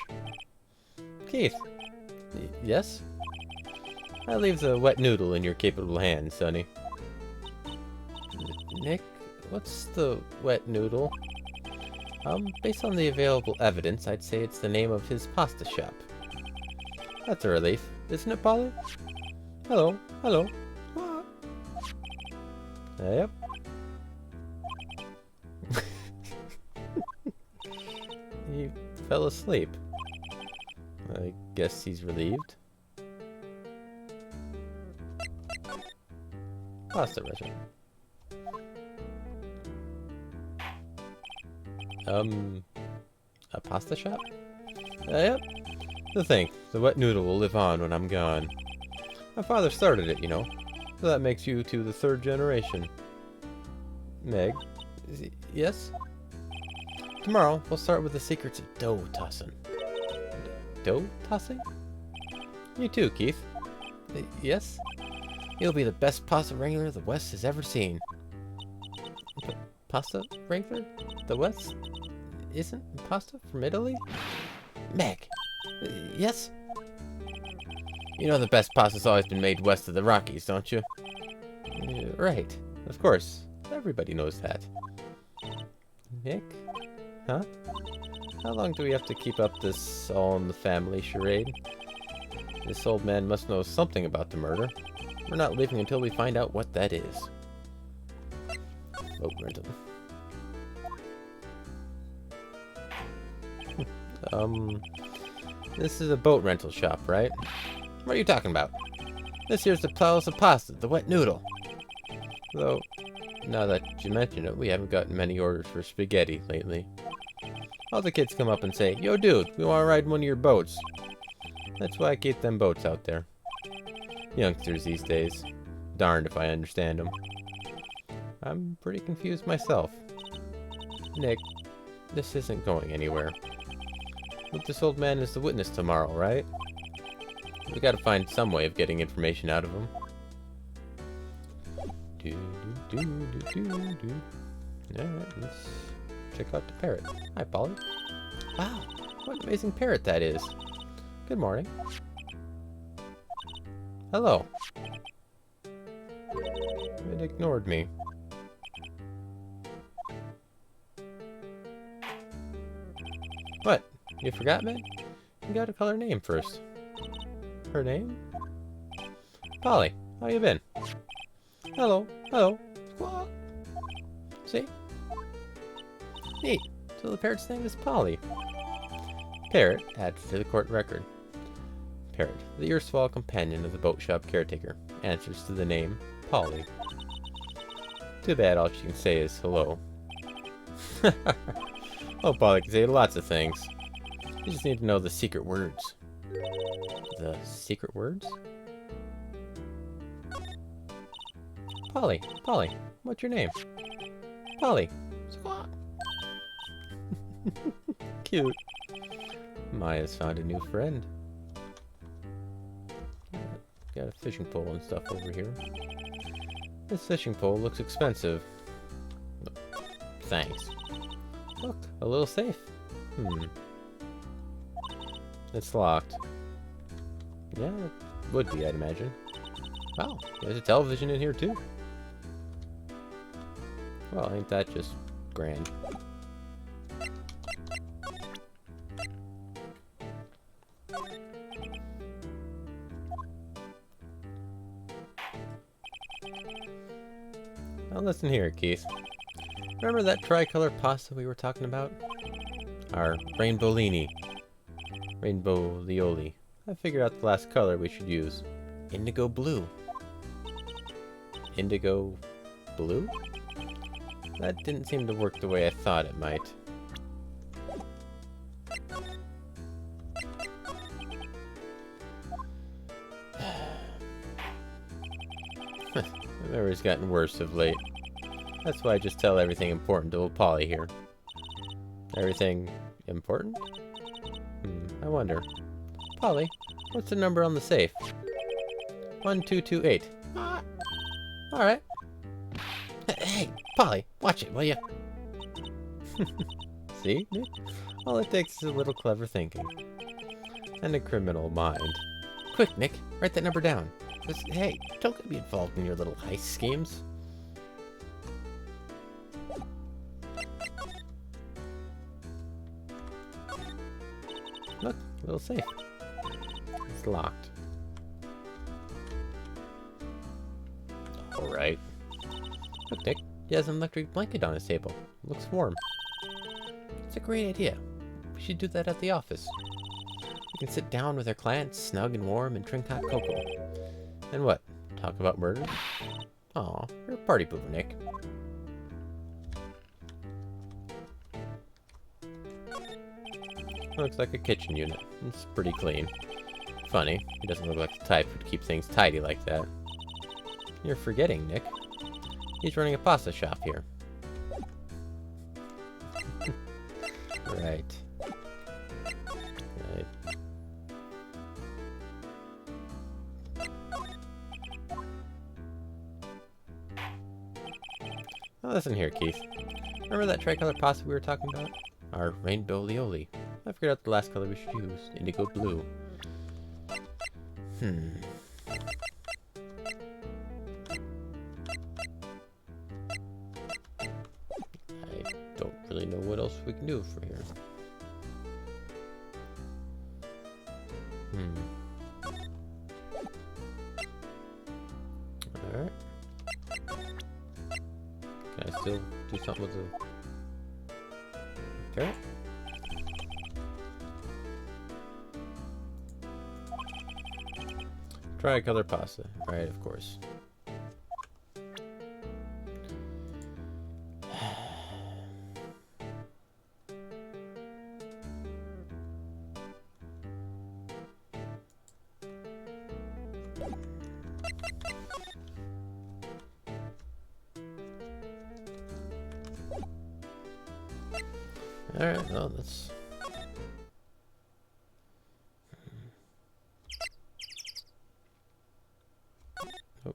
Keith. Yes? I leave the wet noodle in your capable hands, Sonny. Nick, what's the wet noodle? Based on the available evidence, I'd say it's the name of his pasta shop. That's a relief, isn't it, Polly? Hello, hello. What? Yep. He fell asleep. I guess he's relieved. Pasta restaurant. A pasta shop? Yep. To think, the wet noodle will live on when I'm gone. My father started it, you know. So that makes you two the third generation. Meg? Yes? Tomorrow, we'll start with the secrets of dough tossing. Dough tossing? You too, Keith. Yes? You'll be the best pasta wrangler the West has ever seen. Pasta wrangler? The West? Isn't pasta from Italy? Meg! Yes? You know the best pasta's always been made west of the Rockies, don't you? Right. Of course. Everybody knows that. Nick? Huh? How long do we have to keep up this all-in-the-family charade? This old man must know something about the murder. We're not leaving until we find out what that is. Boat rental. This is a boat rental shop, right? What are you talking about? This here's the Palace of Pasta, the wet noodle. Though, now that you mention it, we haven't gotten many orders for spaghetti lately. All the kids come up and say, "Yo, dude, we want to ride one of your boats." That's why I keep them boats out there. Youngsters these days. Darned if I understand them. I'm pretty confused myself. Nick, this isn't going anywhere. Look, this old man is the witness tomorrow, right? We gotta find some way of getting information out of him. Alright, let's check out the parrot. Hi, Polly. Wow, what an amazing parrot that is. Good morning. Hello. It ignored me. What? You forgot me? You gotta call her name first. Her name? Polly, how you been? Hello, hello. Squawk. See? Neat. So the parrot's name is Polly. Parrot added to the court record. Parrot, the erstwhile companion of the boat shop caretaker, answers to the name Polly. Too bad all she can say is hello. Oh, Polly can say lots of things. You just need to know the secret words. The secret words? Polly, Polly, what's your name? Polly. Squawk. Cute. Maya's found a new friend. Got a fishing pole and stuff over here. This fishing pole looks expensive. Thanks. Look, a little safe. It's locked. Yeah, it would be, I'd imagine. Wow, there's a television in here too. Well, ain't that just grand? Now listen here, Keith. Remember that tricolor pasta we were talking about? Our rainbowlini. Rainbow lioli. I figured out the last color we should use. Indigo blue. Indigo blue? That didn't seem to work the way I thought it might. My memory's gotten worse of late. That's why I just tell everything important to old Polly here. Everything important? I wonder. Polly, what's the number on the safe? 1228. Alright. Hey, Polly, watch it, will you? See, Nick? All it takes is a little clever thinking. And a criminal mind. Quick, Nick, write that number down. Hey, don't get me involved in your little heist schemes. Look, a little safe. It's locked. Alright. Look, Nick, he has an electric blanket on his table. It looks warm. It's a great idea. We should do that at the office. We can sit down with our clients, snug and warm, and drink hot cocoa. And what? Talk about murder? Aw, you're a party pooper, Nick. Looks like a kitchen unit. It's pretty clean. Funny, he doesn't look like the type who'd keep things tidy like that. You're forgetting, Nick. He's running a pasta shop here. Right. Right. Now listen here, Keith. Remember that tricolor pasta we were talking about? Our rainbow lioli. I figured out the last color we should use. Indigo blue. I don't really know what else we can do for here. Alright. Can I still do something with the parrot? Tricolor pasta. Right, of course. Alright, well, that's... Oh.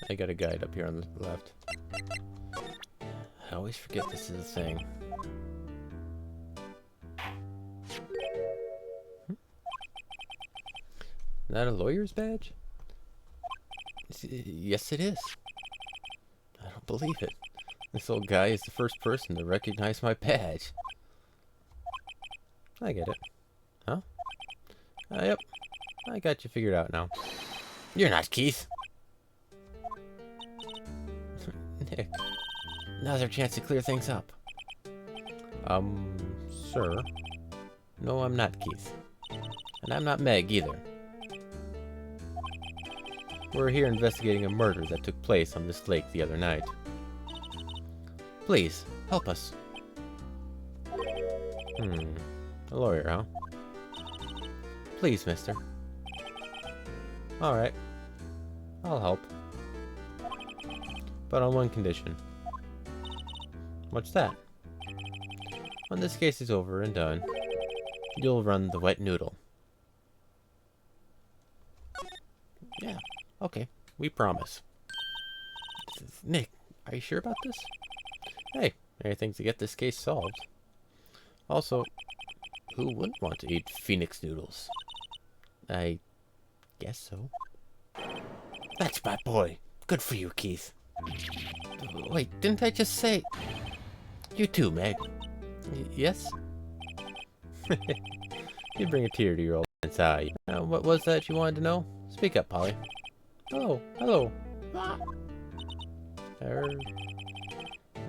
I got a guide up here on the left. I always forget this is a thing. Is that a lawyer's badge? Yes, it is. I don't believe it. This old guy is the first person to recognize my badge. I get it. Huh? Yep. I got you figured out now. You're not Keith. Nick. Now's our chance to clear things up. Sir. No, I'm not Keith. And I'm not Meg either. We're here investigating a murder that took place on this lake the other night. Please, help us. A lawyer, huh? Please, mister. Alright. I'll help. But on one condition. What's that? When this case is over and done, you'll run the wet noodle. Yeah, okay. We promise. Nick, are you sure about this? Hey, anything to get this case solved. Also, who wouldn't want to eat phoenix noodles? I guess so. That's my boy. Good for you, Keith. Wait, didn't I just say... You too, Meg. Yes? You bring a tear to your old man's eye. What was that you wanted to know? Speak up, Polly. Oh, hello.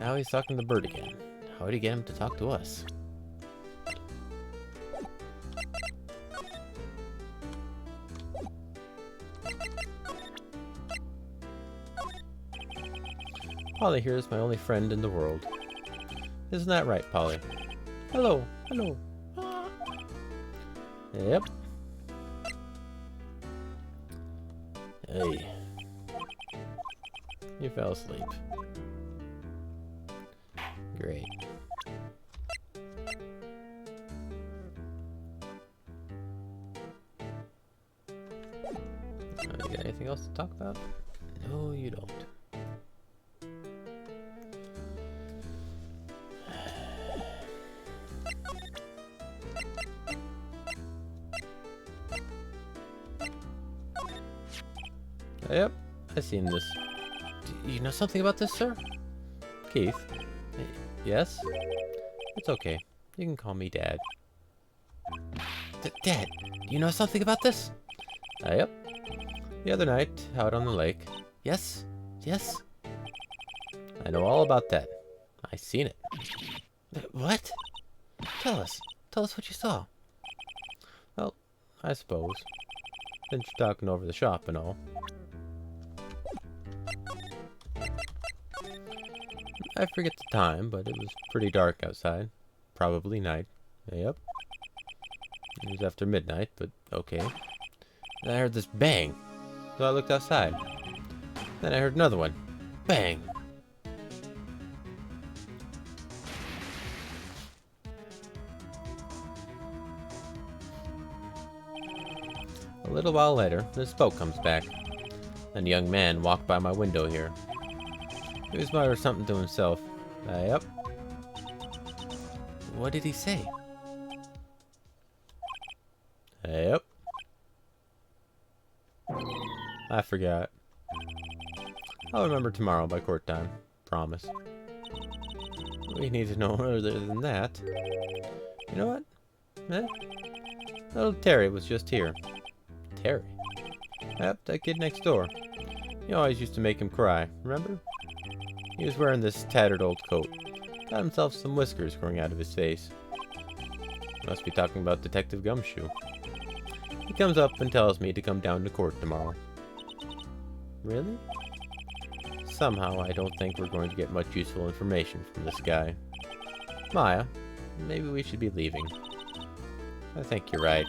Now he's talking to the bird again. How did he get him to talk to us? Polly here is my only friend in the world. Isn't that right, Polly? Hello, hello. Yep. Hey. You fell asleep. Great. You got anything else to talk about? No, you don't. Yep, I've seen this. Do you know something about this, sir? Keith? Yes? It's okay. You can call me Dad. Dad, do you know something about this? Yep. The other night, out on the lake. Yes? Yes? I know all about that. I seen it. What? Tell us. Tell us what you saw. Well, I suppose. Since you're talking over the shop and all. I forget the time, but it was pretty dark outside. Probably night. Yep. It was after midnight, but okay. Then I heard this bang. So I looked outside. Then I heard another one. Bang. little while later, this boat comes back. And a young man walked by my window here. He was muttering something to himself. Yep. What did he say? Yep. I forgot. I'll remember tomorrow by court time. Promise. We need to know further than that. You know what? Eh? Little Terry was just here. Terry? Yep, that kid next door. You always used to make him cry, remember? He was wearing this tattered old coat. Got himself some whiskers growing out of his face. Must be talking about Detective Gumshoe. He comes up and tells me to come down to court tomorrow. Really? Somehow I don't think we're going to get much useful information from this guy. Maya, maybe we should be leaving. I think you're right.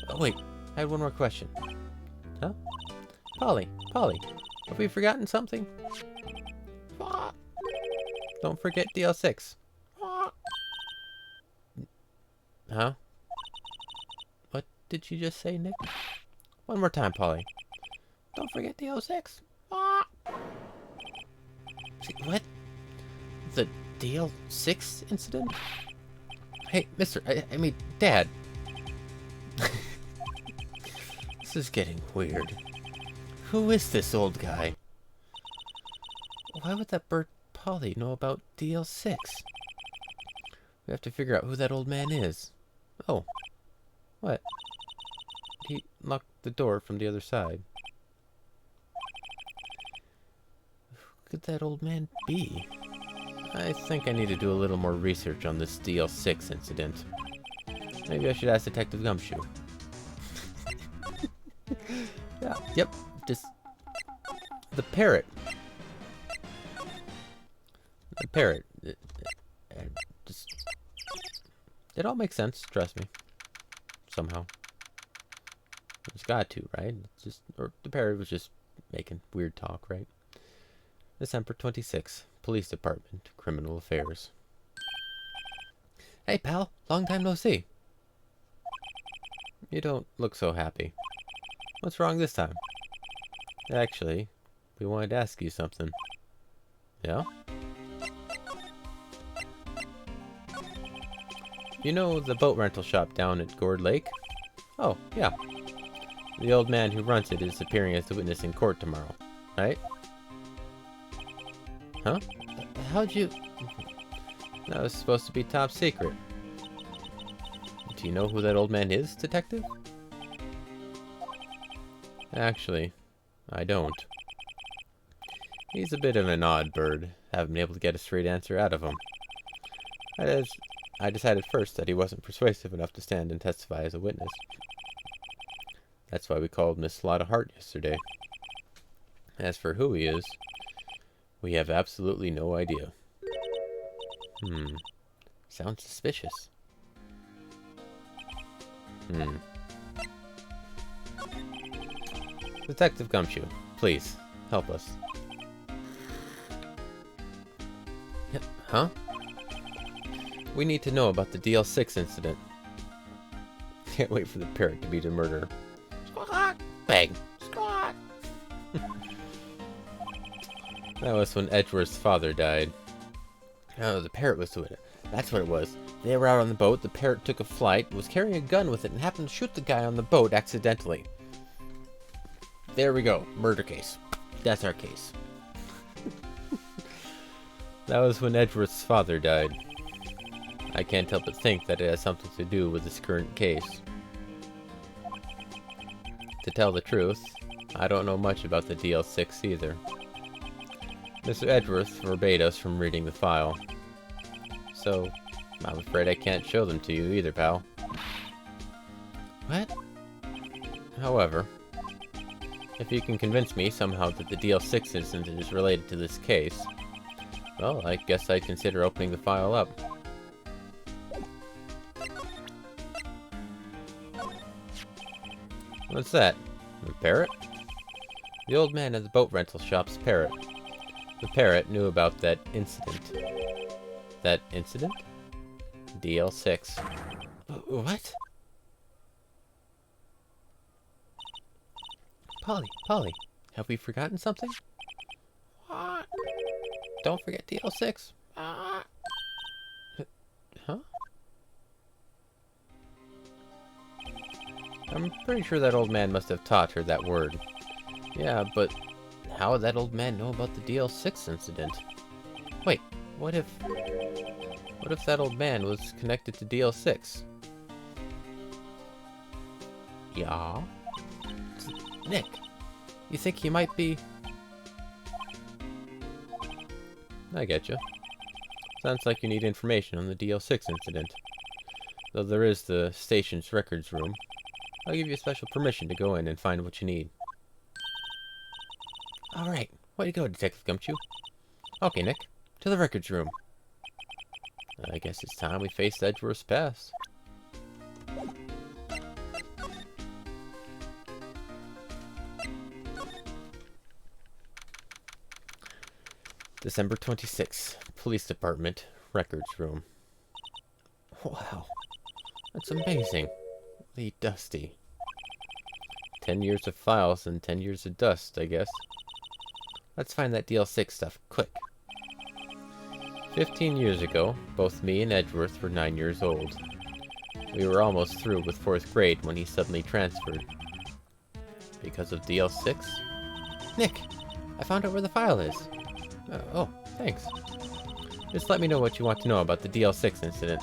Oh wait, I had one more question. Huh? Polly, have we forgotten something? Don't forget DL6. Huh? What did you just say, Nick? One more time, Polly. Don't forget DL6. What? The DL6 incident? Hey, mister, I mean, Dad. This is getting weird. Who is this old guy? Why would that bird Polly know about DL6? We have to figure out who that old man is. Oh. What? He locked the door from the other side. Who could that old man be? I think I need to do a little more research on this DL6 incident. Maybe I should ask Detective Gumshoe. Yeah, yep, just... The parrot. The parrot. It all makes sense, trust me. Somehow. It's got to, right? It's just, or the parrot was just making weird talk, right? December 26th, Police Department, Criminal Affairs. Hey, pal. Long time no see. You don't look so happy. What's wrong this time? Actually, we wanted to ask you something. Yeah? You know the boat rental shop down at Gourd Lake? Oh, yeah. The old man who runs it is appearing as the witness in court tomorrow, right? Huh? How'd you... That was supposed to be top secret. Do you know who that old man is, Detective? Actually, I don't. He's a bit of an odd bird. Haven't been able to get a straight answer out of him. I decided first that he wasn't persuasive enough to stand and testify as a witness. That's why we called Miss Lotta Hart yesterday. As for who he is, we have absolutely no idea. Sounds suspicious. Detective Gumshoe, please, help us. Huh? We need to know about the DL6 incident. Can't wait for the parrot to be the murderer. Squawk! Bang! Squawk! That was when Edgeworth's father died. Oh, the parrot was doing it. That's what it was. They were out on the boat, the parrot took a flight, was carrying a gun with it, and happened to shoot the guy on the boat accidentally. There we go. Murder case. That's our case. That was when Edgeworth's father died. I can't help but think that it has something to do with this current case. To tell the truth, I don't know much about the DL6 either. Mr. Edgeworth forbade us from reading the file. So, I'm afraid I can't show them to you either, pal. What? However, if you can convince me somehow that the DL6 incident is related to this case, well, I guess I'd consider opening the file up. What's that? A parrot? The old man at the boat rental shop's parrot. The parrot knew about that incident. That incident? DL6. What? Polly, have we forgotten something? What? Don't forget DL6. Huh? I'm pretty sure that old man must have taught her that word. Yeah, but how would that old man know about the DL6 incident? Wait, what if that old man was connected to DL6? Yeah? Nick, you think he might be... I get you. Sounds like you need information on the DL6 incident. Though there is the station's records room, I'll give you special permission to go in and find what you need. Alright, way to go, Detective Gumshoe. Okay, Nick, to the records room. I guess it's time we faced Edgeworth's past. December 26th, Police Department, Records Room. Wow, that's amazing. The dusty. 10 years of files and 10 years of dust, I guess. Let's find that DL6 stuff, quick. 15 years ago, both me and Edgeworth were 9 years old. We were almost through with 4th grade when he suddenly transferred. Because of DL6? Nick, I found out where the file is. Oh, thanks. Just let me know what you want to know about the DL6 incident.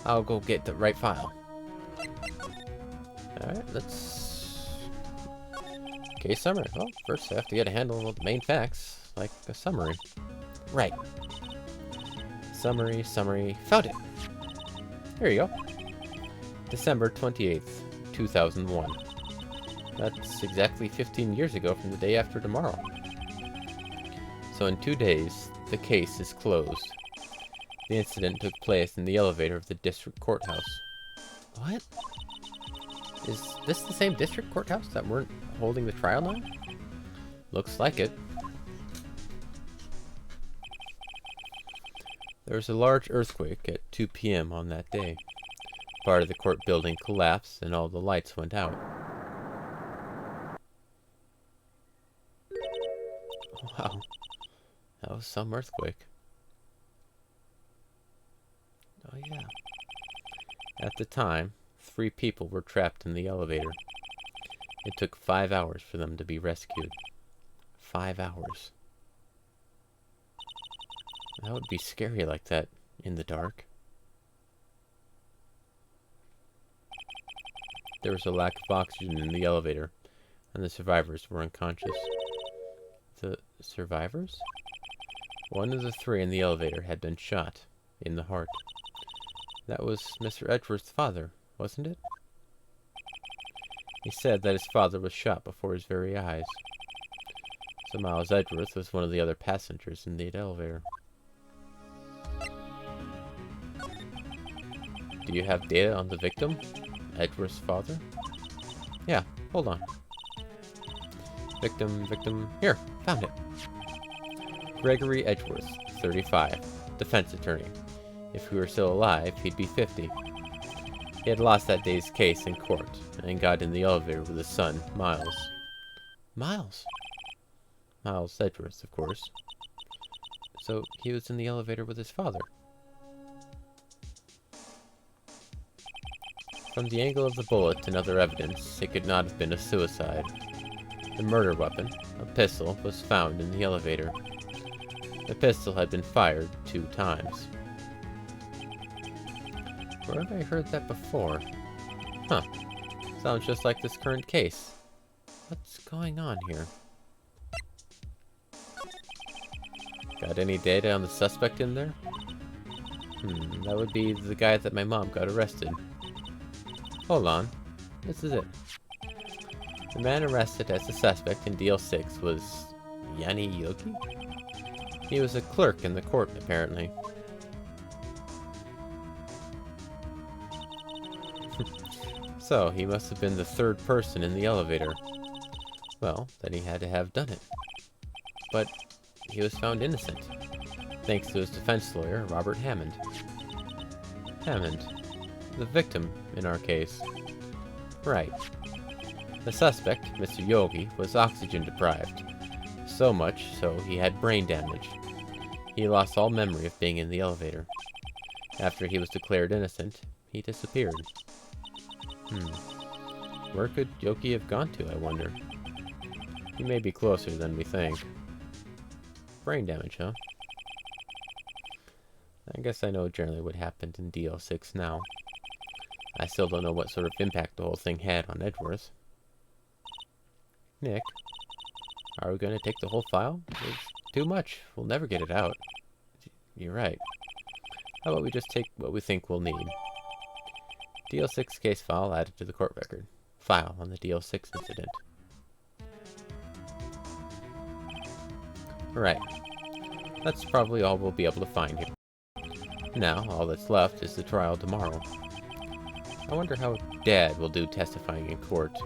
I'll go get the right file. Alright, let's... Case summary. Well, first I have to get a handle on the main facts, like a summary. Right. Summary. Found it! Here you go. December 28th, 2001. That's exactly 15 years ago from the day after tomorrow. So in 2 days, the case is closed. The incident took place in the elevator of the district courthouse. What? Is this the same district courthouse that weren't holding the trial now? Looks like it. There was a large earthquake at 2 p.m. on that day. Part of the court building collapsed and all the lights went out. Wow. That was some earthquake. Oh yeah. At the time, 3 people were trapped in the elevator. It took 5 hours for them to be rescued. 5 hours. That would be scary like that, in the dark. There was a lack of oxygen in the elevator, and the survivors were unconscious. The survivors? One of the 3 in the elevator had been shot in the heart. That was Mr. Edgeworth's father, wasn't it? He said that his father was shot before his very eyes. So Miles Edgeworth was one of the other passengers in the elevator. Do you have data on the victim? Edgeworth's father? Yeah, hold on. Victim, here, found it. Gregory Edgeworth, 35, defense attorney. If he were still alive, he'd be 50. He had lost that day's case in court, and got in the elevator with his son, Miles. Miles? Miles Edgeworth, of course. So, he was in the elevator with his father. From the angle of the bullet and other evidence, it could not have been a suicide. The murder weapon, a pistol, was found in the elevator. The pistol had been fired 2 times. Where have I heard that before? Huh. Sounds just like this current case. What's going on here? Got any data on the suspect in there? That would be the guy that my mom got arrested. Hold on. This is it. The man arrested as a suspect in DL6 was Yanni Yogi? He was a clerk in the court, apparently. So, he must have been the 3rd person in the elevator. Well, then he had to have done it. But he was found innocent, thanks to his defense lawyer, Robert Hammond. Hammond. The victim, in our case. Right. The suspect, Mr. Yogi, was oxygen deprived. So much so he had brain damage. He lost all memory of being in the elevator. After he was declared innocent, he disappeared. Where could Yogi have gone to, I wonder? He may be closer than we think. Brain damage, huh? I guess I know generally what happened in DL6 now. I still don't know what sort of impact the whole thing had on Edgeworth. Nick, are we going to take the whole file? It's too much. We'll never get it out. You're right. How about we just take what we think we'll need? DL6 case file added to the court record. File on the DL6 incident. Right. That's probably all we'll be able to find here. Now, all that's left is the trial tomorrow. I wonder how Dad will do testifying in court.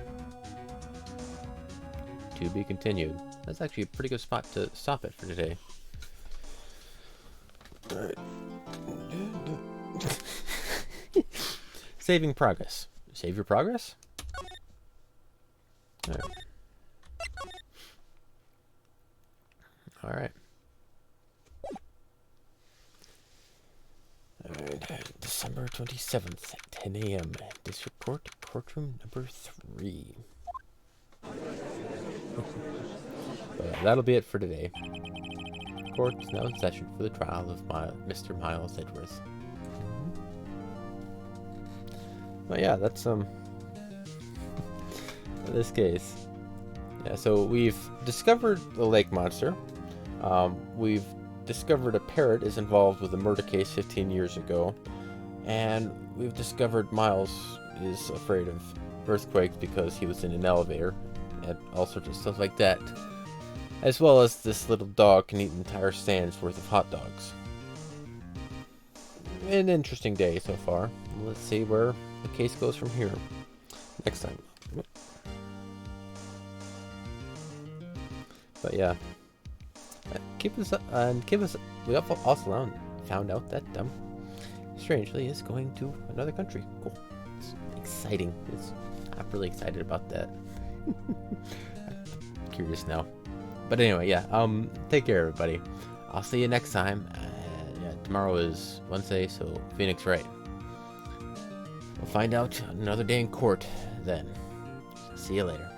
To be continued. That's actually a pretty good spot to stop it for today. Alright. Saving progress. Save your progress? Alright. Alright. Alright. December 27th at 10 a.m. District Court, courtroom number 3. But yeah, that'll be it for today. Court is now in session for the trial of Mr. Miles Edgeworth. But yeah, that's this case. Yeah, so we've discovered the lake monster. We've discovered a parrot is involved with a murder case 15 years ago, and we've discovered Miles is afraid of earthquakes because he was in an elevator, and all sorts of stuff like that. As well as this little dog can eat an entire sand's worth of hot dogs. An interesting day so far. Let's see where the case goes from here next time. But yeah, keep us up, and give us. We also found out that strangely is going to another country. Cool. It's exciting. I'm really excited about that. I'm curious now. But anyway, yeah. Take care, everybody. I'll see you next time. Yeah, tomorrow is Wednesday, so Phoenix Wright. We'll find out another day in court then. See you later.